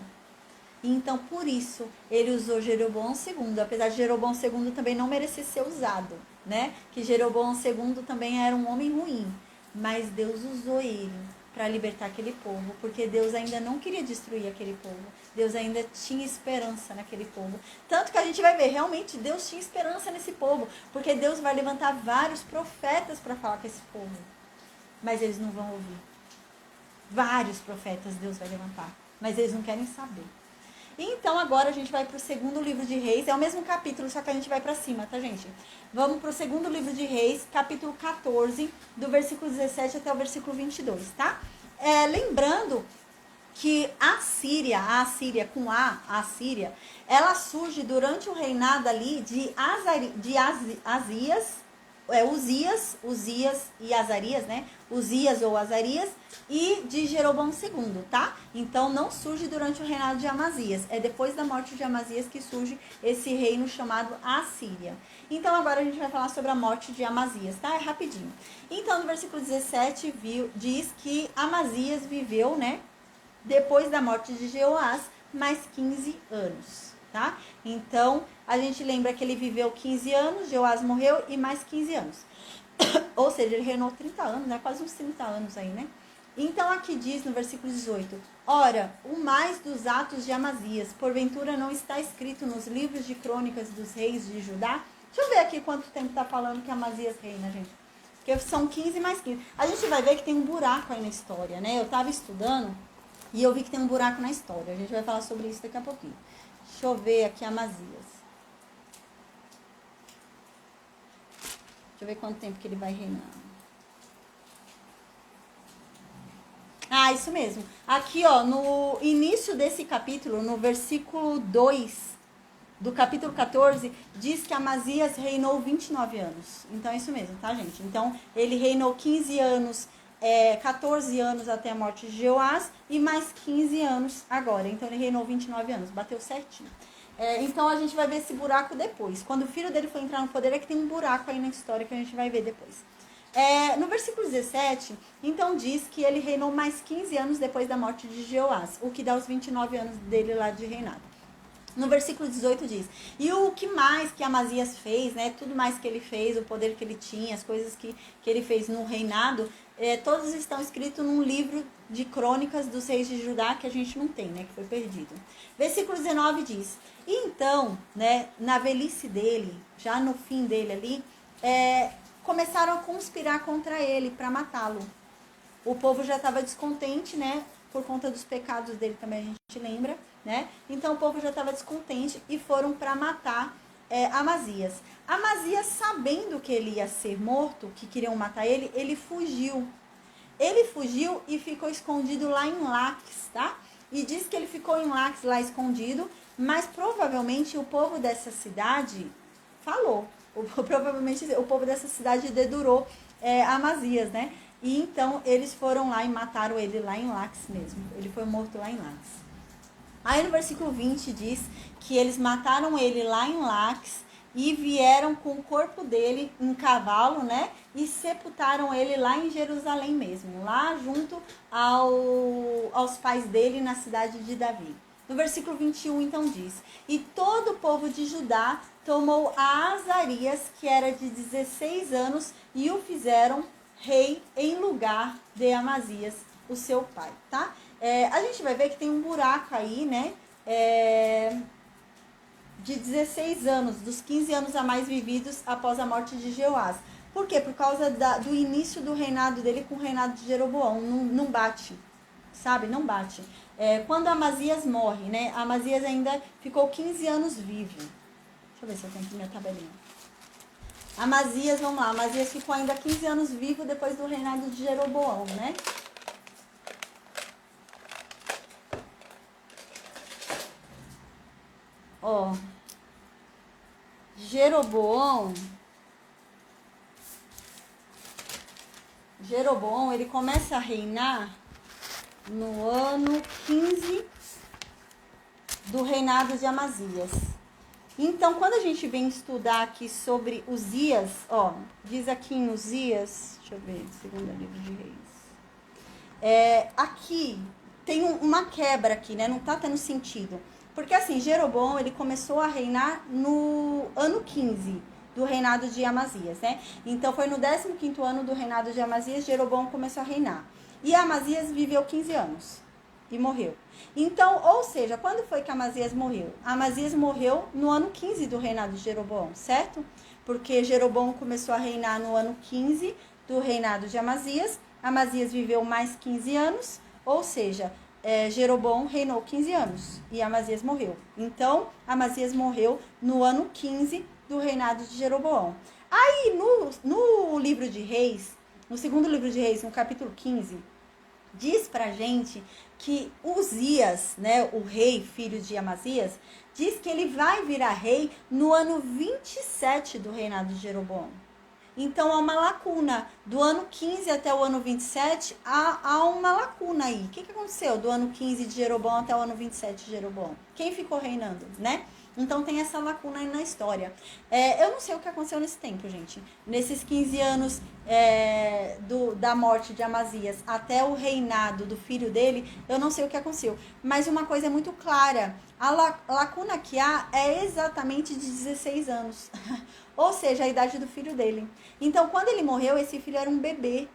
E então, por isso, ele usou Jeroboão II, apesar de Jeroboão II também não merecer ser usado, né? Que Jeroboão II também era um homem ruim, mas Deus usou ele para libertar aquele povo, porque Deus ainda não queria destruir aquele povo. Deus ainda tinha esperança naquele povo. Tanto que a gente vai ver, realmente, Deus tinha esperança nesse povo, porque Deus vai levantar vários profetas para falar com esse povo. Mas eles não vão ouvir. Vários profetas Deus vai levantar, mas eles não querem saber. Então agora a gente vai para o segundo livro de Reis, é o mesmo capítulo, só que a gente vai para cima, tá, gente? Vamos para o segundo livro de Reis, capítulo 14, do versículo 17 até o versículo 22, tá? Lembrando que a Síria com a Síria, ela surge durante o reinado ali de Azias, Uzias e Azarias, né? Uzias ou Azarias e de Jeroboão II, tá? Então não surge durante o reinado de Amazias. É depois da morte de Amazias que surge esse reino chamado Assíria. Então agora a gente vai falar sobre a morte de Amazias, tá? É rapidinho. Então no versículo 17 diz que Amazias viveu, né? Depois da morte de Jeoás, mais 15 anos. Tá? Então, a gente lembra que ele viveu 15 anos, Jeoás morreu e mais 15 anos. Ou seja, ele reinou 30 anos, né? Quase uns 30 anos aí, né? Então, aqui diz no versículo 18, ora, o mais dos atos de Amazias, porventura não está escrito nos livros de crônicas dos reis de Judá? Deixa eu ver aqui quanto tempo está falando que Amazias reina, gente. Porque são 15 mais 15. A gente vai ver que tem um buraco aí na história, né? Eu estava estudando e eu vi que tem um buraco na história. A gente vai falar sobre isso daqui a pouquinho. Deixa eu ver aqui Amazias. Deixa eu ver quanto tempo que ele vai reinar. Ah, isso mesmo. Aqui, ó, no início desse capítulo, no versículo 2, do capítulo 14, diz que Amazias reinou 29 anos. Então é isso mesmo, tá, gente? Então ele reinou 15 anos, 14 anos até a morte de Jeoás e mais 15 anos agora. Então ele reinou 29 anos, bateu certinho. Então a gente vai ver esse buraco depois. Quando o filho dele foi entrar no poder, é que tem um buraco aí na história que a gente vai ver depois. No versículo 17, então diz que ele reinou mais 15 anos depois da morte de Jeoás, o que dá os 29 anos dele lá de reinado. No versículo 18 diz, e o que mais que Amazias fez, né, tudo mais que ele fez, o poder que ele tinha, as coisas que ele fez no reinado, todos estão escritos num livro de crônicas dos reis de Judá, que a gente não tem, né, que foi perdido. Versículo 19 diz, e então, né, na velhice dele, já no fim dele ali, começaram a conspirar contra ele para matá-lo. O povo já estava descontente, né, por conta dos pecados dele também, a gente lembra, né? Então o povo já estava descontente e foram para matar Amazias. Amazias, sabendo que ele ia ser morto, que queriam matar ele, ele fugiu. Ele fugiu e ficou escondido lá em Laquis, tá? E diz que ele ficou em Laquis lá escondido, mas provavelmente o povo dessa cidade falou. Provavelmente o povo dessa cidade dedurou Amazias, né? E então eles foram lá e mataram ele lá em Laquis mesmo. Ele foi morto lá em Laquis. Aí no versículo 20 diz que eles mataram ele lá em Laquis e vieram com o corpo dele em cavalo, né? E sepultaram ele lá em Jerusalém mesmo, lá junto aos pais dele na cidade de Davi. No versículo 21 então diz, e todo o povo de Judá tomou a Azarias, que era de 16 anos, e o fizeram rei em lugar de Amazias, o seu pai, tá? A gente vai ver que tem um buraco aí, né? De 16 anos, dos 15 anos a mais vividos após a morte de Jeoás. Por quê? Por causa do início do reinado dele com o reinado de Jeroboão. Não bate, sabe? Não bate. Quando Amazias morre, né? Amazias ainda ficou 15 anos vivo. Deixa eu ver se eu tenho aqui minha tabelinha. Amazias, vamos lá. Amazias ficou ainda 15 anos vivo depois do reinado de Jeroboão, né? Jeroboão, ele começa a reinar no ano 15 do reinado de Amazias. Então, quando a gente vem estudar aqui sobre Uzias, diz aqui em Uzias, deixa eu ver, segundo livro de Reis. Aqui tem uma quebra aqui, né? Não tá tendo sentido. Porque assim, Jeroboão, ele começou a reinar no ano 15 do reinado de Amazias, né? Então foi no 15º ano do reinado de Amazias, Jeroboão começou a reinar. E Amazias viveu 15 anos e morreu. Então, ou seja, quando foi que Amazias morreu? Amazias morreu no ano 15 do reinado de Jeroboão, certo? Porque Jeroboão começou a reinar no ano 15 do reinado de Amazias. Amazias viveu mais 15 anos, ou seja, Jeroboão reinou 15 anos e Amazias morreu. Então, Amazias morreu no ano 15 do reinado de Jeroboão. Aí, no livro de Reis, no segundo livro de Reis, no capítulo 15, diz pra gente que Uzias, né, o rei, filho de Amazias, diz que ele vai virar rei no ano 27 do reinado de Jeroboão. Então, há uma lacuna. Do ano 15 até o ano 27, há uma lacuna aí. O que aconteceu do ano 15 de Jeroboão até o ano 27 de Jeroboão? Quem ficou reinando, né? Então, tem essa lacuna aí na história. Eu não sei o que aconteceu nesse tempo, gente. Nesses 15 anos da morte de Amazias até o reinado do filho dele, eu não sei o que aconteceu. Mas uma coisa é muito clara. A lacuna que há é exatamente de 16 anos. Ou seja, a idade do filho dele. Então, quando ele morreu, esse filho era um bebê,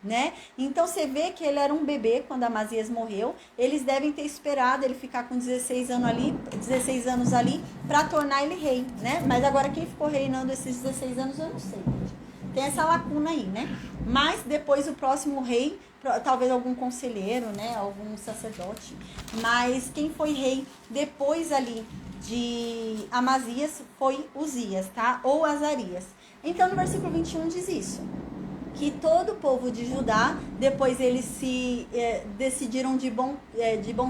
né? Então, você vê que ele era um bebê quando Amazias morreu. Eles devem ter esperado ele ficar com 16 anos ali para tornar ele rei, né? Mas agora, quem ficou reinando esses 16 anos, eu não sei. Tem essa lacuna aí, né? Mas depois o próximo rei, talvez algum conselheiro, né? Algum sacerdote. Mas quem foi rei depois ali de Amazias foi Uzias, tá? Ou Azarias. Então, no versículo 21 diz isso. que todo o povo de Judá, depois eles se decidiram de bom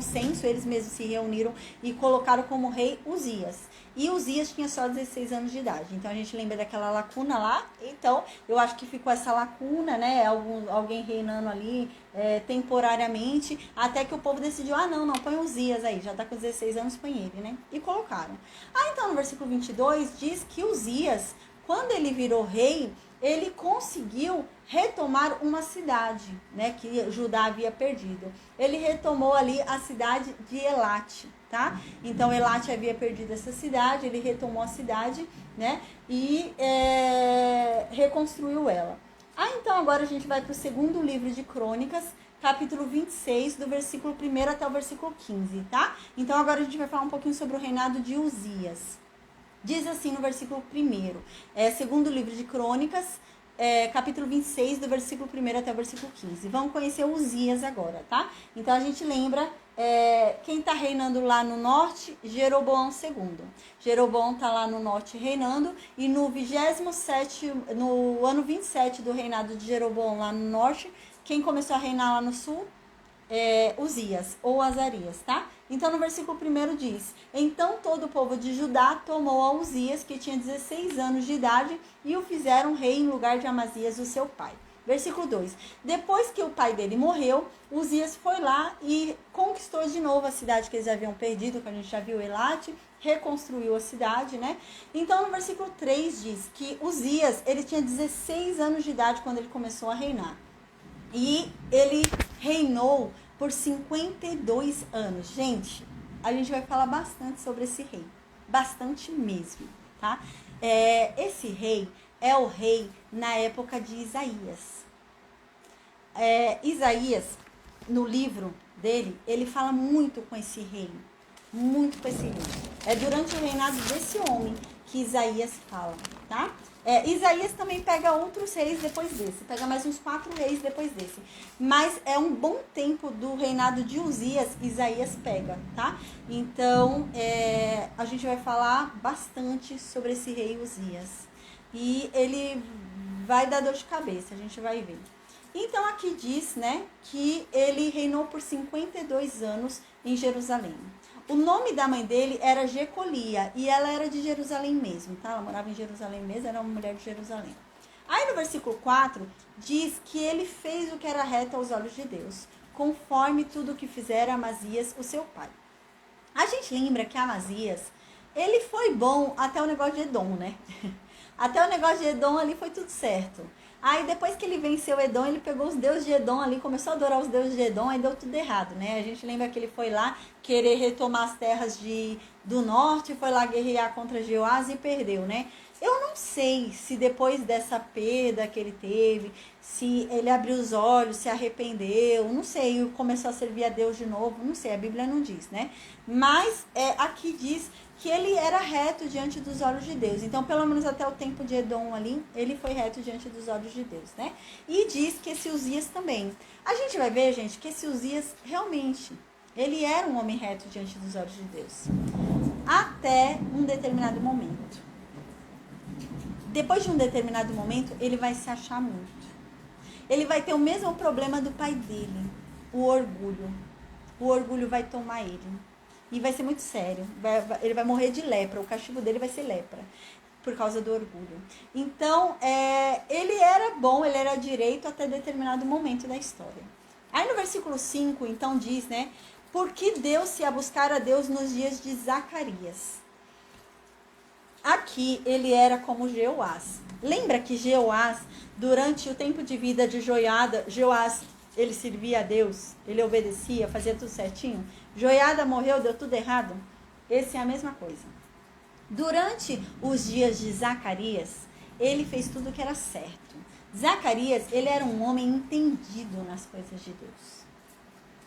senso, eles mesmos se reuniram e colocaram como rei Uzias. E Uzias tinha só 16 anos de idade. Então a gente lembra daquela lacuna lá. Então eu acho que ficou essa lacuna, né? Alguém reinando ali temporariamente, até que o povo decidiu, não, põe Uzias aí, já tá com 16 anos, põe ele, né? E colocaram. Então no versículo 22 diz que Uzias, quando ele virou rei, ele conseguiu retomar uma cidade, né, que Judá havia perdido. Ele retomou ali a cidade de Elate, tá? Então Elate havia perdido essa cidade, ele retomou a cidade, né, e reconstruiu ela. Então agora a gente vai para o segundo livro de Crônicas, capítulo 26, do versículo 1 até o versículo 15, tá? Então agora a gente vai falar um pouquinho sobre o reinado de Uzias. Diz assim no versículo 1, segundo livro de Crônicas, capítulo 26, do versículo 1 até o versículo 15. Vamos conhecer Uzias agora, tá? Então a gente lembra, quem está reinando lá no norte, Jeroboão II. Jeroboão está lá no norte reinando, e no ano 27 do reinado de Jeroboão lá no norte, quem começou a reinar lá no sul? Uzias ou Azarias, tá? Então no versículo 1 diz: então todo o povo de Judá tomou a Uzias, que tinha 16 anos de idade, e o fizeram rei em lugar de Amazias, o seu pai. Versículo 2: depois que o pai dele morreu, Uzias foi lá e conquistou de novo a cidade que eles haviam perdido, que a gente já viu, Elate, reconstruiu a cidade, né? Então no versículo 3 diz que Uzias, ele tinha 16 anos de idade quando ele começou a reinar. E ele reinou por 52 anos. Gente, a gente vai falar bastante sobre esse rei. Bastante mesmo, tá? Esse rei é o rei na época de Isaías. Isaías, no livro dele, ele fala muito com esse rei. Muito com esse rei. É durante o reinado desse homem que Isaías fala, tá? Isaías também pega outros reis depois desse, pega mais uns 4 reis depois desse. Mas é um bom tempo do reinado de Uzias, Isaías pega, tá? Então, a gente vai falar bastante sobre esse rei Uzias. E ele vai dar dor de cabeça, a gente vai ver. Então, aqui diz, né, que ele reinou por 52 anos em Jerusalém. O nome da mãe dele era Jecolia, e ela era de Jerusalém mesmo, tá? Ela morava em Jerusalém mesmo, era uma mulher de Jerusalém. Aí no versículo 4, diz que ele fez o que era reto aos olhos de Deus, conforme tudo o que fizera Amazias, o seu pai. A gente lembra que Amazias, ele foi bom até o negócio de Edom, né? Até o negócio de Edom ali foi tudo certo. Aí depois que ele venceu Edom, ele pegou os deuses de Edom ali, começou a adorar os deuses de Edom, aí deu tudo errado, né? A gente lembra que ele foi lá querer retomar as terras do norte, foi lá guerrear contra Jeoás e perdeu, né? Eu não sei se depois dessa perda que ele teve, se ele abriu os olhos, se arrependeu, não sei, começou a servir a Deus de novo, não sei, a Bíblia não diz, né? Mas aqui diz que ele era reto diante dos olhos de Deus. Então, pelo menos até o tempo de Edom ali, ele foi reto diante dos olhos de Deus, né? E diz que esse Uzias também. A gente vai ver, gente, que esse Uzias realmente, ele era um homem reto diante dos olhos de Deus. Até um determinado momento. Depois de um determinado momento, ele vai se achar muito. Ele vai ter o mesmo problema do pai dele, o orgulho. O orgulho vai tomar ele. E vai ser muito sério. Ele vai morrer de lepra. O castigo dele vai ser lepra. Por causa do orgulho. Então, ele era bom, ele era direito até determinado momento da história. Aí no versículo 5, então diz, né? Porque deu-se a buscar a Deus nos dias de Zacarias. Aqui ele era como Jeoás. Lembra que Jeoás, durante o tempo de vida de Jeoás, ele servia a Deus, ele obedecia, fazia tudo certinho. Joiada morreu, deu tudo errado. Esse é a mesma coisa. Durante os dias de Zacarias, ele fez tudo o que era certo. Zacarias, ele era um homem entendido nas coisas de Deus.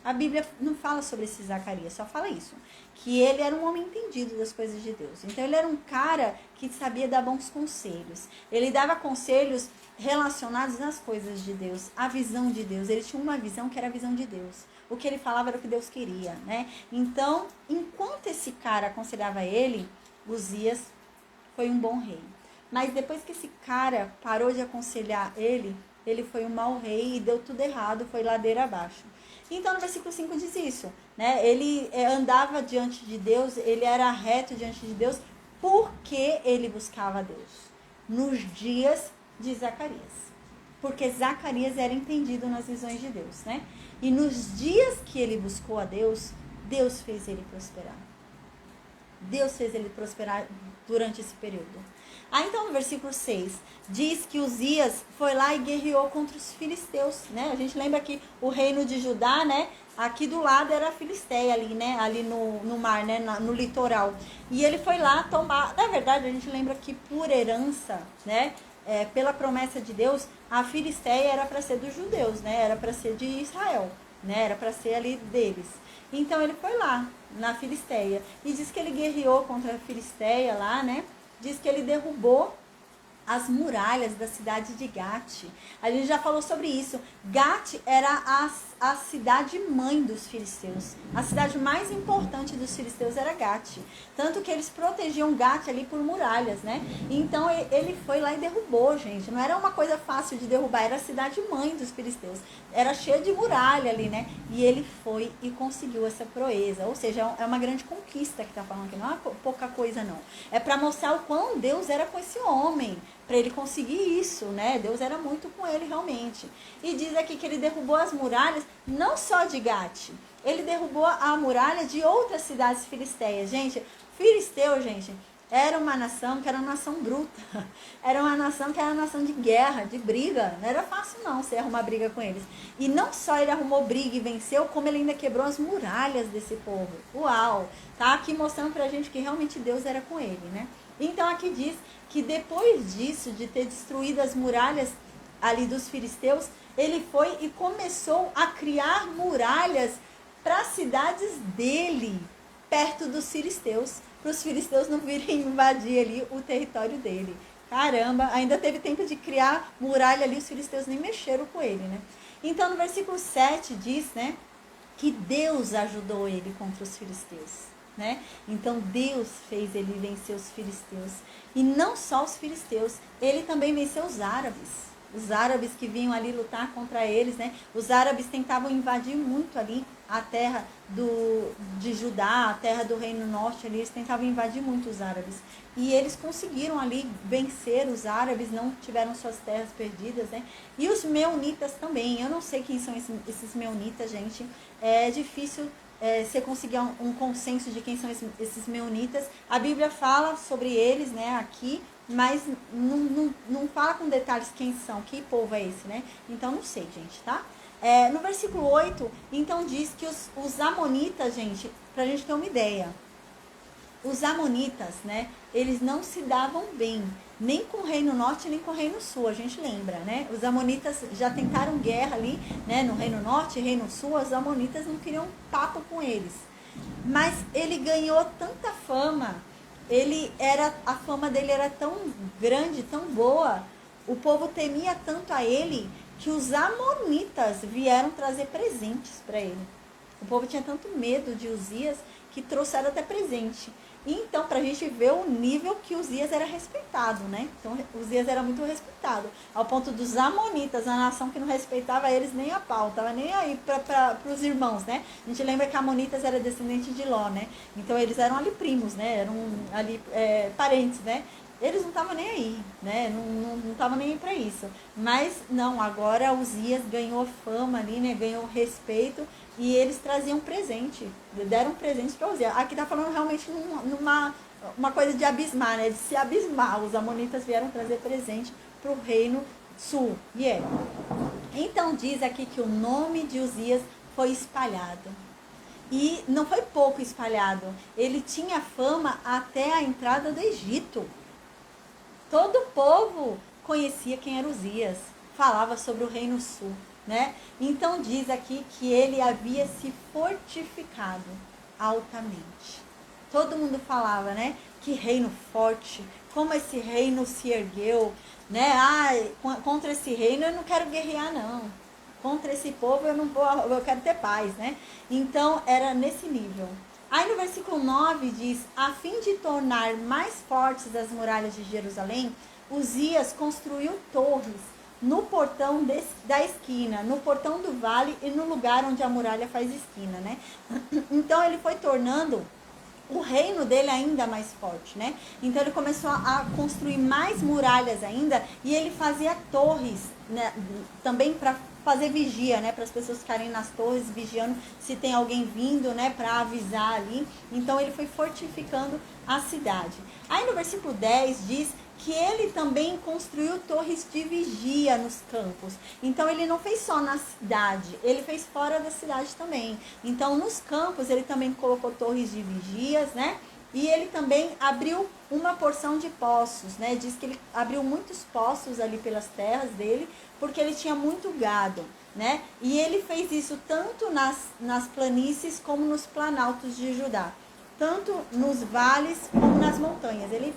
A Bíblia não fala sobre esse Zacarias, só fala isso. Que ele era um homem entendido das coisas de Deus. Então ele era um cara que sabia dar bons conselhos. Ele dava conselhos relacionados às coisas de Deus, à visão de Deus. Ele tinha uma visão que era a visão de Deus. O que ele falava era o que Deus queria, né? Então, enquanto esse cara aconselhava ele, Uzias foi um bom rei. Mas depois que esse cara parou de aconselhar ele ele foi um mau rei e deu tudo errado, foi ladeira abaixo. Então, no versículo 5 diz isso, né? Ele andava diante de Deus, ele era reto diante de Deus, porque ele buscava a Deus. Nos dias de Zacarias. Porque Zacarias era entendido nas visões de Deus, né? E nos dias que ele buscou a Deus, Deus fez ele prosperar. Deus fez ele prosperar durante esse período. Então no versículo 6, diz que Uzias foi lá e guerreou contra os filisteus, né? A gente lembra que o reino de Judá, né? Aqui do lado era a Filisteia ali, né? Ali no mar, né? No litoral. E ele foi lá tomar... Na verdade, a gente lembra que por herança, né? Pela promessa de Deus, a Filisteia era para ser dos judeus, né? Era para ser de Israel, né? Era para ser ali deles. Então ele foi lá, na Filisteia. E diz que ele guerreou contra a Filisteia lá, né? Diz que ele derrubou as muralhas da cidade de Gate. A gente já falou sobre isso. Gate era a cidade mãe dos filisteus. A cidade mais importante dos filisteus era Gate. Tanto que eles protegiam Gate ali por muralhas, né? Então ele foi lá e derrubou, gente. Não era uma coisa fácil de derrubar, era a cidade mãe dos filisteus. Era cheia de muralha ali, né? E ele foi e conseguiu essa proeza. Ou seja, é uma grande conquista que tá falando aqui. Não é pouca coisa, não. É para mostrar o quão Deus era com esse homem. Para ele conseguir isso, né? Deus era muito com ele realmente. E diz aqui que ele derrubou as muralhas, não só de Gate. Ele derrubou a muralha de outras cidades filisteias. Gente, filisteu, gente, era uma nação que era uma nação bruta. Era uma nação que era uma nação de guerra, de briga. Não era fácil não você arrumar briga com eles. E não só ele arrumou briga e venceu, como ele ainda quebrou as muralhas desse povo. Uau! Tá aqui mostrando pra gente que realmente Deus era com ele, né? Então aqui diz que depois disso, de ter destruído as muralhas ali dos filisteus, ele foi e começou a criar muralhas para as cidades dele, perto dos filisteus, para os filisteus não virem invadir ali o território dele. Caramba, ainda teve tempo de criar muralha ali, os filisteus nem mexeram com ele, né? Então no versículo 7 diz, né, que Deus ajudou ele contra os filisteus. Né? Então Deus fez ele vencer os filisteus. E não só os filisteus, ele também venceu os árabes. Os árabes que vinham ali lutar contra eles, né? Os árabes tentavam invadir muito ali a terra de Judá, a terra do Reino Norte, ali, eles tentavam invadir muito os árabes. E eles conseguiram ali vencer os árabes, não tiveram suas terras perdidas, né? E os meunitas também. Eu não sei quem são esses meunitas, gente. É difícil você conseguir um consenso de quem são esses meunitas. A Bíblia fala sobre eles, né, aqui, mas não fala com detalhes quem são, que povo é esse, né? Então não sei, gente, tá? No versículo 8, então diz que os amonitas, gente, pra gente ter uma ideia, os amonitas, né, eles não se davam bem, nem com o Reino Norte, nem com o Reino Sul, a gente lembra, né? Os amonitas já tentaram guerra ali, né, no Reino Norte, Reino Sul, os amonitas não queriam papo com eles. Mas ele ganhou tanta fama, a fama dele era tão grande, tão boa, o povo temia tanto a ele, que os amonitas vieram trazer presentes para ele. O povo tinha tanto medo de Uzias, que trouxeram até presente. Então, para a gente ver o nível que Uzias era respeitado, né? Então, Uzias era muito respeitado. Ao ponto dos amonitas, a nação que não respeitava eles nem a pau, tava nem aí para os irmãos, né? A gente lembra que amonitas era descendente de Ló, né? Então, eles eram ali primos, né? Eram ali parentes, né? Eles não estavam nem aí, né? Não estavam nem aí para isso. Mas, não, agora Uzias ganhou fama ali, né? Ganhou respeito. E eles traziam presente, deram presente para Uzias. Aqui está falando realmente numa coisa de abismar, né? De se abismar. Os amonitas vieram trazer presente para o reino sul. Então diz aqui que o nome de Uzias foi espalhado. E não foi pouco espalhado. Ele tinha fama até a entrada do Egito. Todo o povo conhecia quem era Uzias. Falava sobre o reino sul. Né? Então diz aqui que ele havia se fortificado altamente. Todo mundo falava, né? Que reino forte, como esse reino se ergueu, né? Contra esse reino eu não quero guerrear, não. Contra esse povo eu quero ter paz, né? Então era nesse nível. Aí no versículo 9 diz, a fim de tornar mais fortes as muralhas de Jerusalém, Uzias construiu torres no portão da esquina, no portão do vale e no lugar onde a muralha faz esquina, né? Então ele foi tornando o reino dele ainda mais forte, né? Então ele começou a construir mais muralhas ainda e ele fazia torres, né, também para fazer vigia, né, para as pessoas ficarem nas torres vigiando se tem alguém vindo, né, para avisar ali. Então ele foi fortificando a cidade. Aí no versículo 10 diz que ele também construiu torres de vigia nos campos. Então ele não fez só na cidade, ele fez fora da cidade também. Então nos campos ele também colocou torres de vigias, né? E ele também abriu uma porção de poços, né? Diz que ele abriu muitos poços ali pelas terras dele, porque ele tinha muito gado, né? E ele fez isso tanto nas planícies como nos planaltos de Judá. Tanto nos vales como nas montanhas. Ele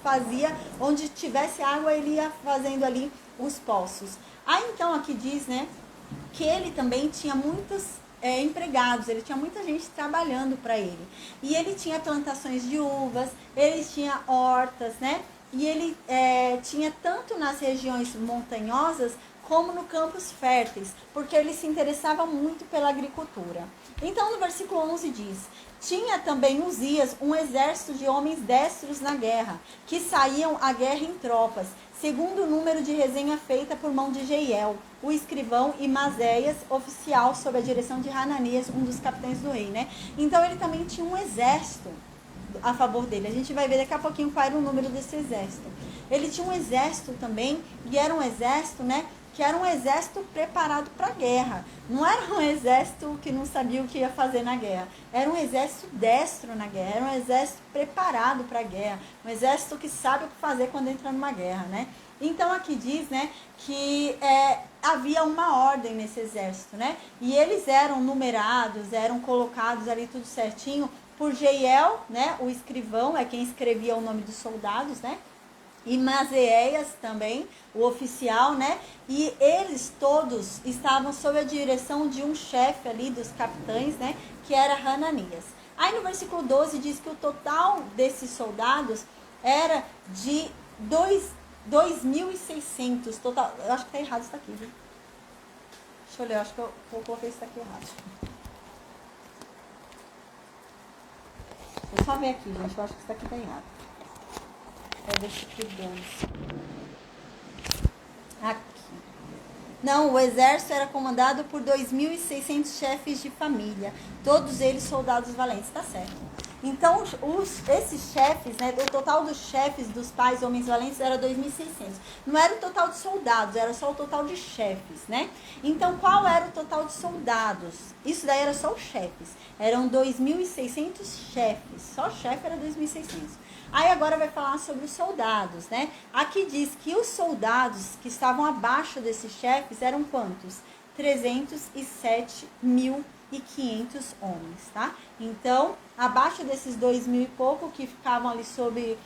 fazia, onde tivesse água, ele ia fazendo ali os poços. Aí então aqui diz, né, que ele também tinha muitos empregados, ele tinha muita gente trabalhando para ele. E ele tinha plantações de uvas, ele tinha hortas, né? E ele tinha tanto nas regiões montanhosas como no campos férteis, porque ele se interessava muito pela agricultura. Então no versículo 11 diz: tinha também Uzias um exército de homens destros na guerra, que saíam à guerra em tropas, segundo o número de resenha feita por mão de Jeiel, o escrivão, e Maséias, oficial, sob a direção de Hananias, um dos capitães do rei, né? Então ele também tinha um exército a favor dele. A gente vai ver daqui a pouquinho qual era o número desse exército. Ele tinha um exército também, e era um exército, né, que era um exército preparado para a guerra. Não era um exército que não sabia o que ia fazer na guerra. Era um exército destro na guerra. Era um exército preparado para a guerra. Um exército que sabe o que fazer quando entra numa guerra, né? Então aqui diz, né, que havia uma ordem nesse exército, né? E eles eram numerados, eram colocados ali tudo certinho por Jeiel, né? O escrivão, é quem escrevia o nome dos soldados, né? E Maséias também, o oficial, né? E eles todos estavam sob a direção de um chefe ali dos capitães, né? Que era Hananias. Aí no versículo 12 diz que o total desses soldados era de 2.600. Total, eu acho que tá errado isso aqui, viu? Deixa eu ler, eu acho que eu coloquei isso aqui errado. Deixa eu só ver aqui, gente, eu acho que isso aqui tá errado. É versículo 12. Aqui. Não, o exército era comandado por 2.600 chefes de família, todos eles soldados valentes, tá certo. Então, esses chefes, né, o total dos chefes dos pais homens valentes era 2.600. Não era o total de soldados, era só o total de chefes, né? Então, qual era o total de soldados? Isso daí era só os chefes. Eram 2.600 chefes. Só chefe era 2.600. Aí agora vai falar sobre os soldados, né? Aqui diz que os soldados que estavam abaixo desses chefes eram quantos? 307.500 homens, tá? Então, abaixo desses 2.000 e pouco que ficavam ali sob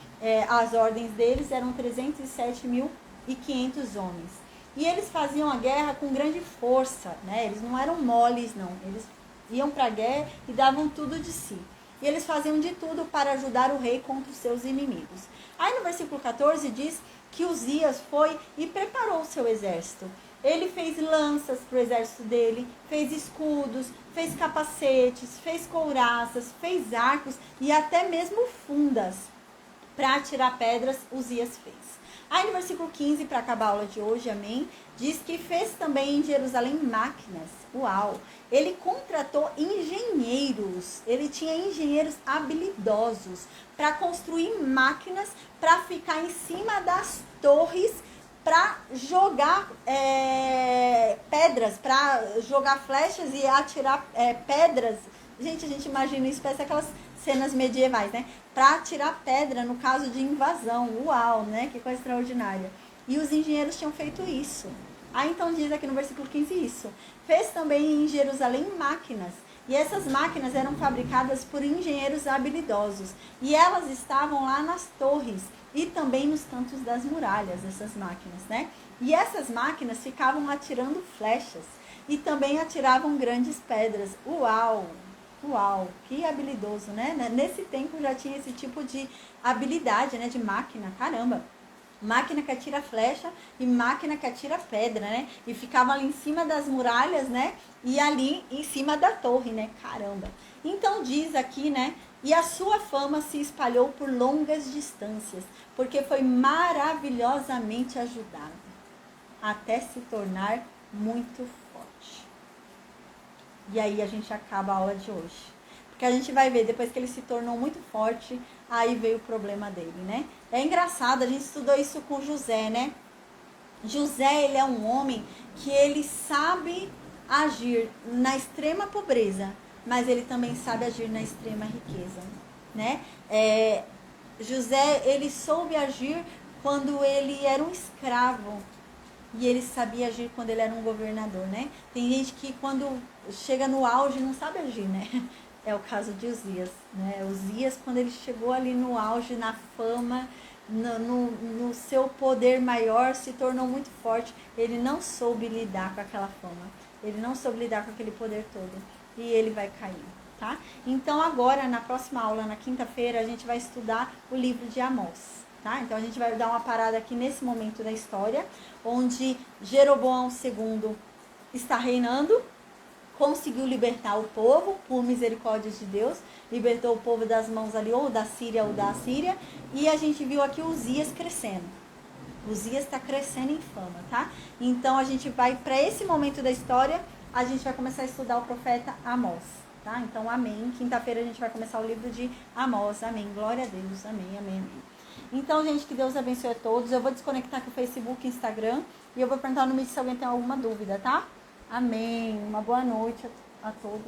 as ordens deles, eram 307.500 homens. E eles faziam a guerra com grande força, né? Eles não eram moles, não. Eles iam para a guerra e davam tudo de si. E eles faziam de tudo para ajudar o rei contra os seus inimigos. Aí no versículo 14 diz que Uzias foi e preparou o seu exército. Ele fez lanças para o exército dele, fez escudos, fez capacetes, fez couraças, fez arcos e até mesmo fundas para atirar pedras, Uzias fez. Aí no versículo 15, para acabar a aula de hoje, amém, diz que fez também em Jerusalém máquinas. Uau! Ele contratou engenheiros, ele tinha engenheiros habilidosos para construir máquinas para ficar em cima das torres, para jogar pedras, para jogar flechas e atirar pedras. Gente, a gente imagina isso, parece aquelas cenas medievais, né? Para atirar pedra no caso de invasão. Uau, né? Que coisa extraordinária. E os engenheiros tinham feito isso. Aí então diz aqui no versículo 15 isso. Fez também em Jerusalém máquinas. E essas máquinas eram fabricadas por engenheiros habilidosos. E elas estavam lá nas torres e também nos cantos das muralhas, essas máquinas, né? E essas máquinas ficavam atirando flechas e também atiravam grandes pedras. Uau! Uau, que habilidoso, né? Nesse tempo já tinha esse tipo de habilidade, né? De máquina, caramba. Máquina que atira flecha e máquina que atira pedra, né? E ficava ali em cima das muralhas, né? E ali em cima da torre, né? Caramba. Então diz aqui, né? E a sua fama se espalhou por longas distâncias, porque foi maravilhosamente ajudado, até se tornar muito forte. E aí a gente acaba a aula de hoje. Porque a gente vai ver, depois que ele se tornou muito forte, aí veio o problema dele, né? É engraçado, a gente estudou isso com José, né? José, ele é um homem que ele sabe agir na extrema pobreza, mas ele também sabe agir na extrema riqueza, né? José, ele soube agir quando ele era um escravo, e ele sabia agir quando ele era um governador, né? Tem gente que quando chega no auge não sabe agir, né? É o caso de Uzias, né? Uzias, quando ele chegou ali no auge, na fama, no seu poder maior, se tornou muito forte. Ele não soube lidar com aquela fama. Ele não soube lidar com aquele poder todo. E ele vai cair, tá? Então agora, na próxima aula, na quinta-feira, a gente vai estudar o livro de Amós. Tá? Então a gente vai dar uma parada aqui nesse momento da história, onde Jeroboão II está reinando, conseguiu libertar o povo por misericórdia de Deus, libertou o povo das mãos ali ou da Síria ou da Assíria, e a gente viu aqui Uzias crescendo. Uzias está crescendo em fama, tá? Então a gente vai para esse momento da história, a gente vai começar a estudar o profeta Amós, tá? Então amém. Quinta-feira a gente vai começar o livro de Amós. Amém. Glória a Deus. Amém, amém, amém. Então, gente, que Deus abençoe a todos. Eu vou desconectar aqui o Facebook e Instagram. E eu vou perguntar no Meet se alguém tem alguma dúvida, tá? Amém. Uma boa noite a todos.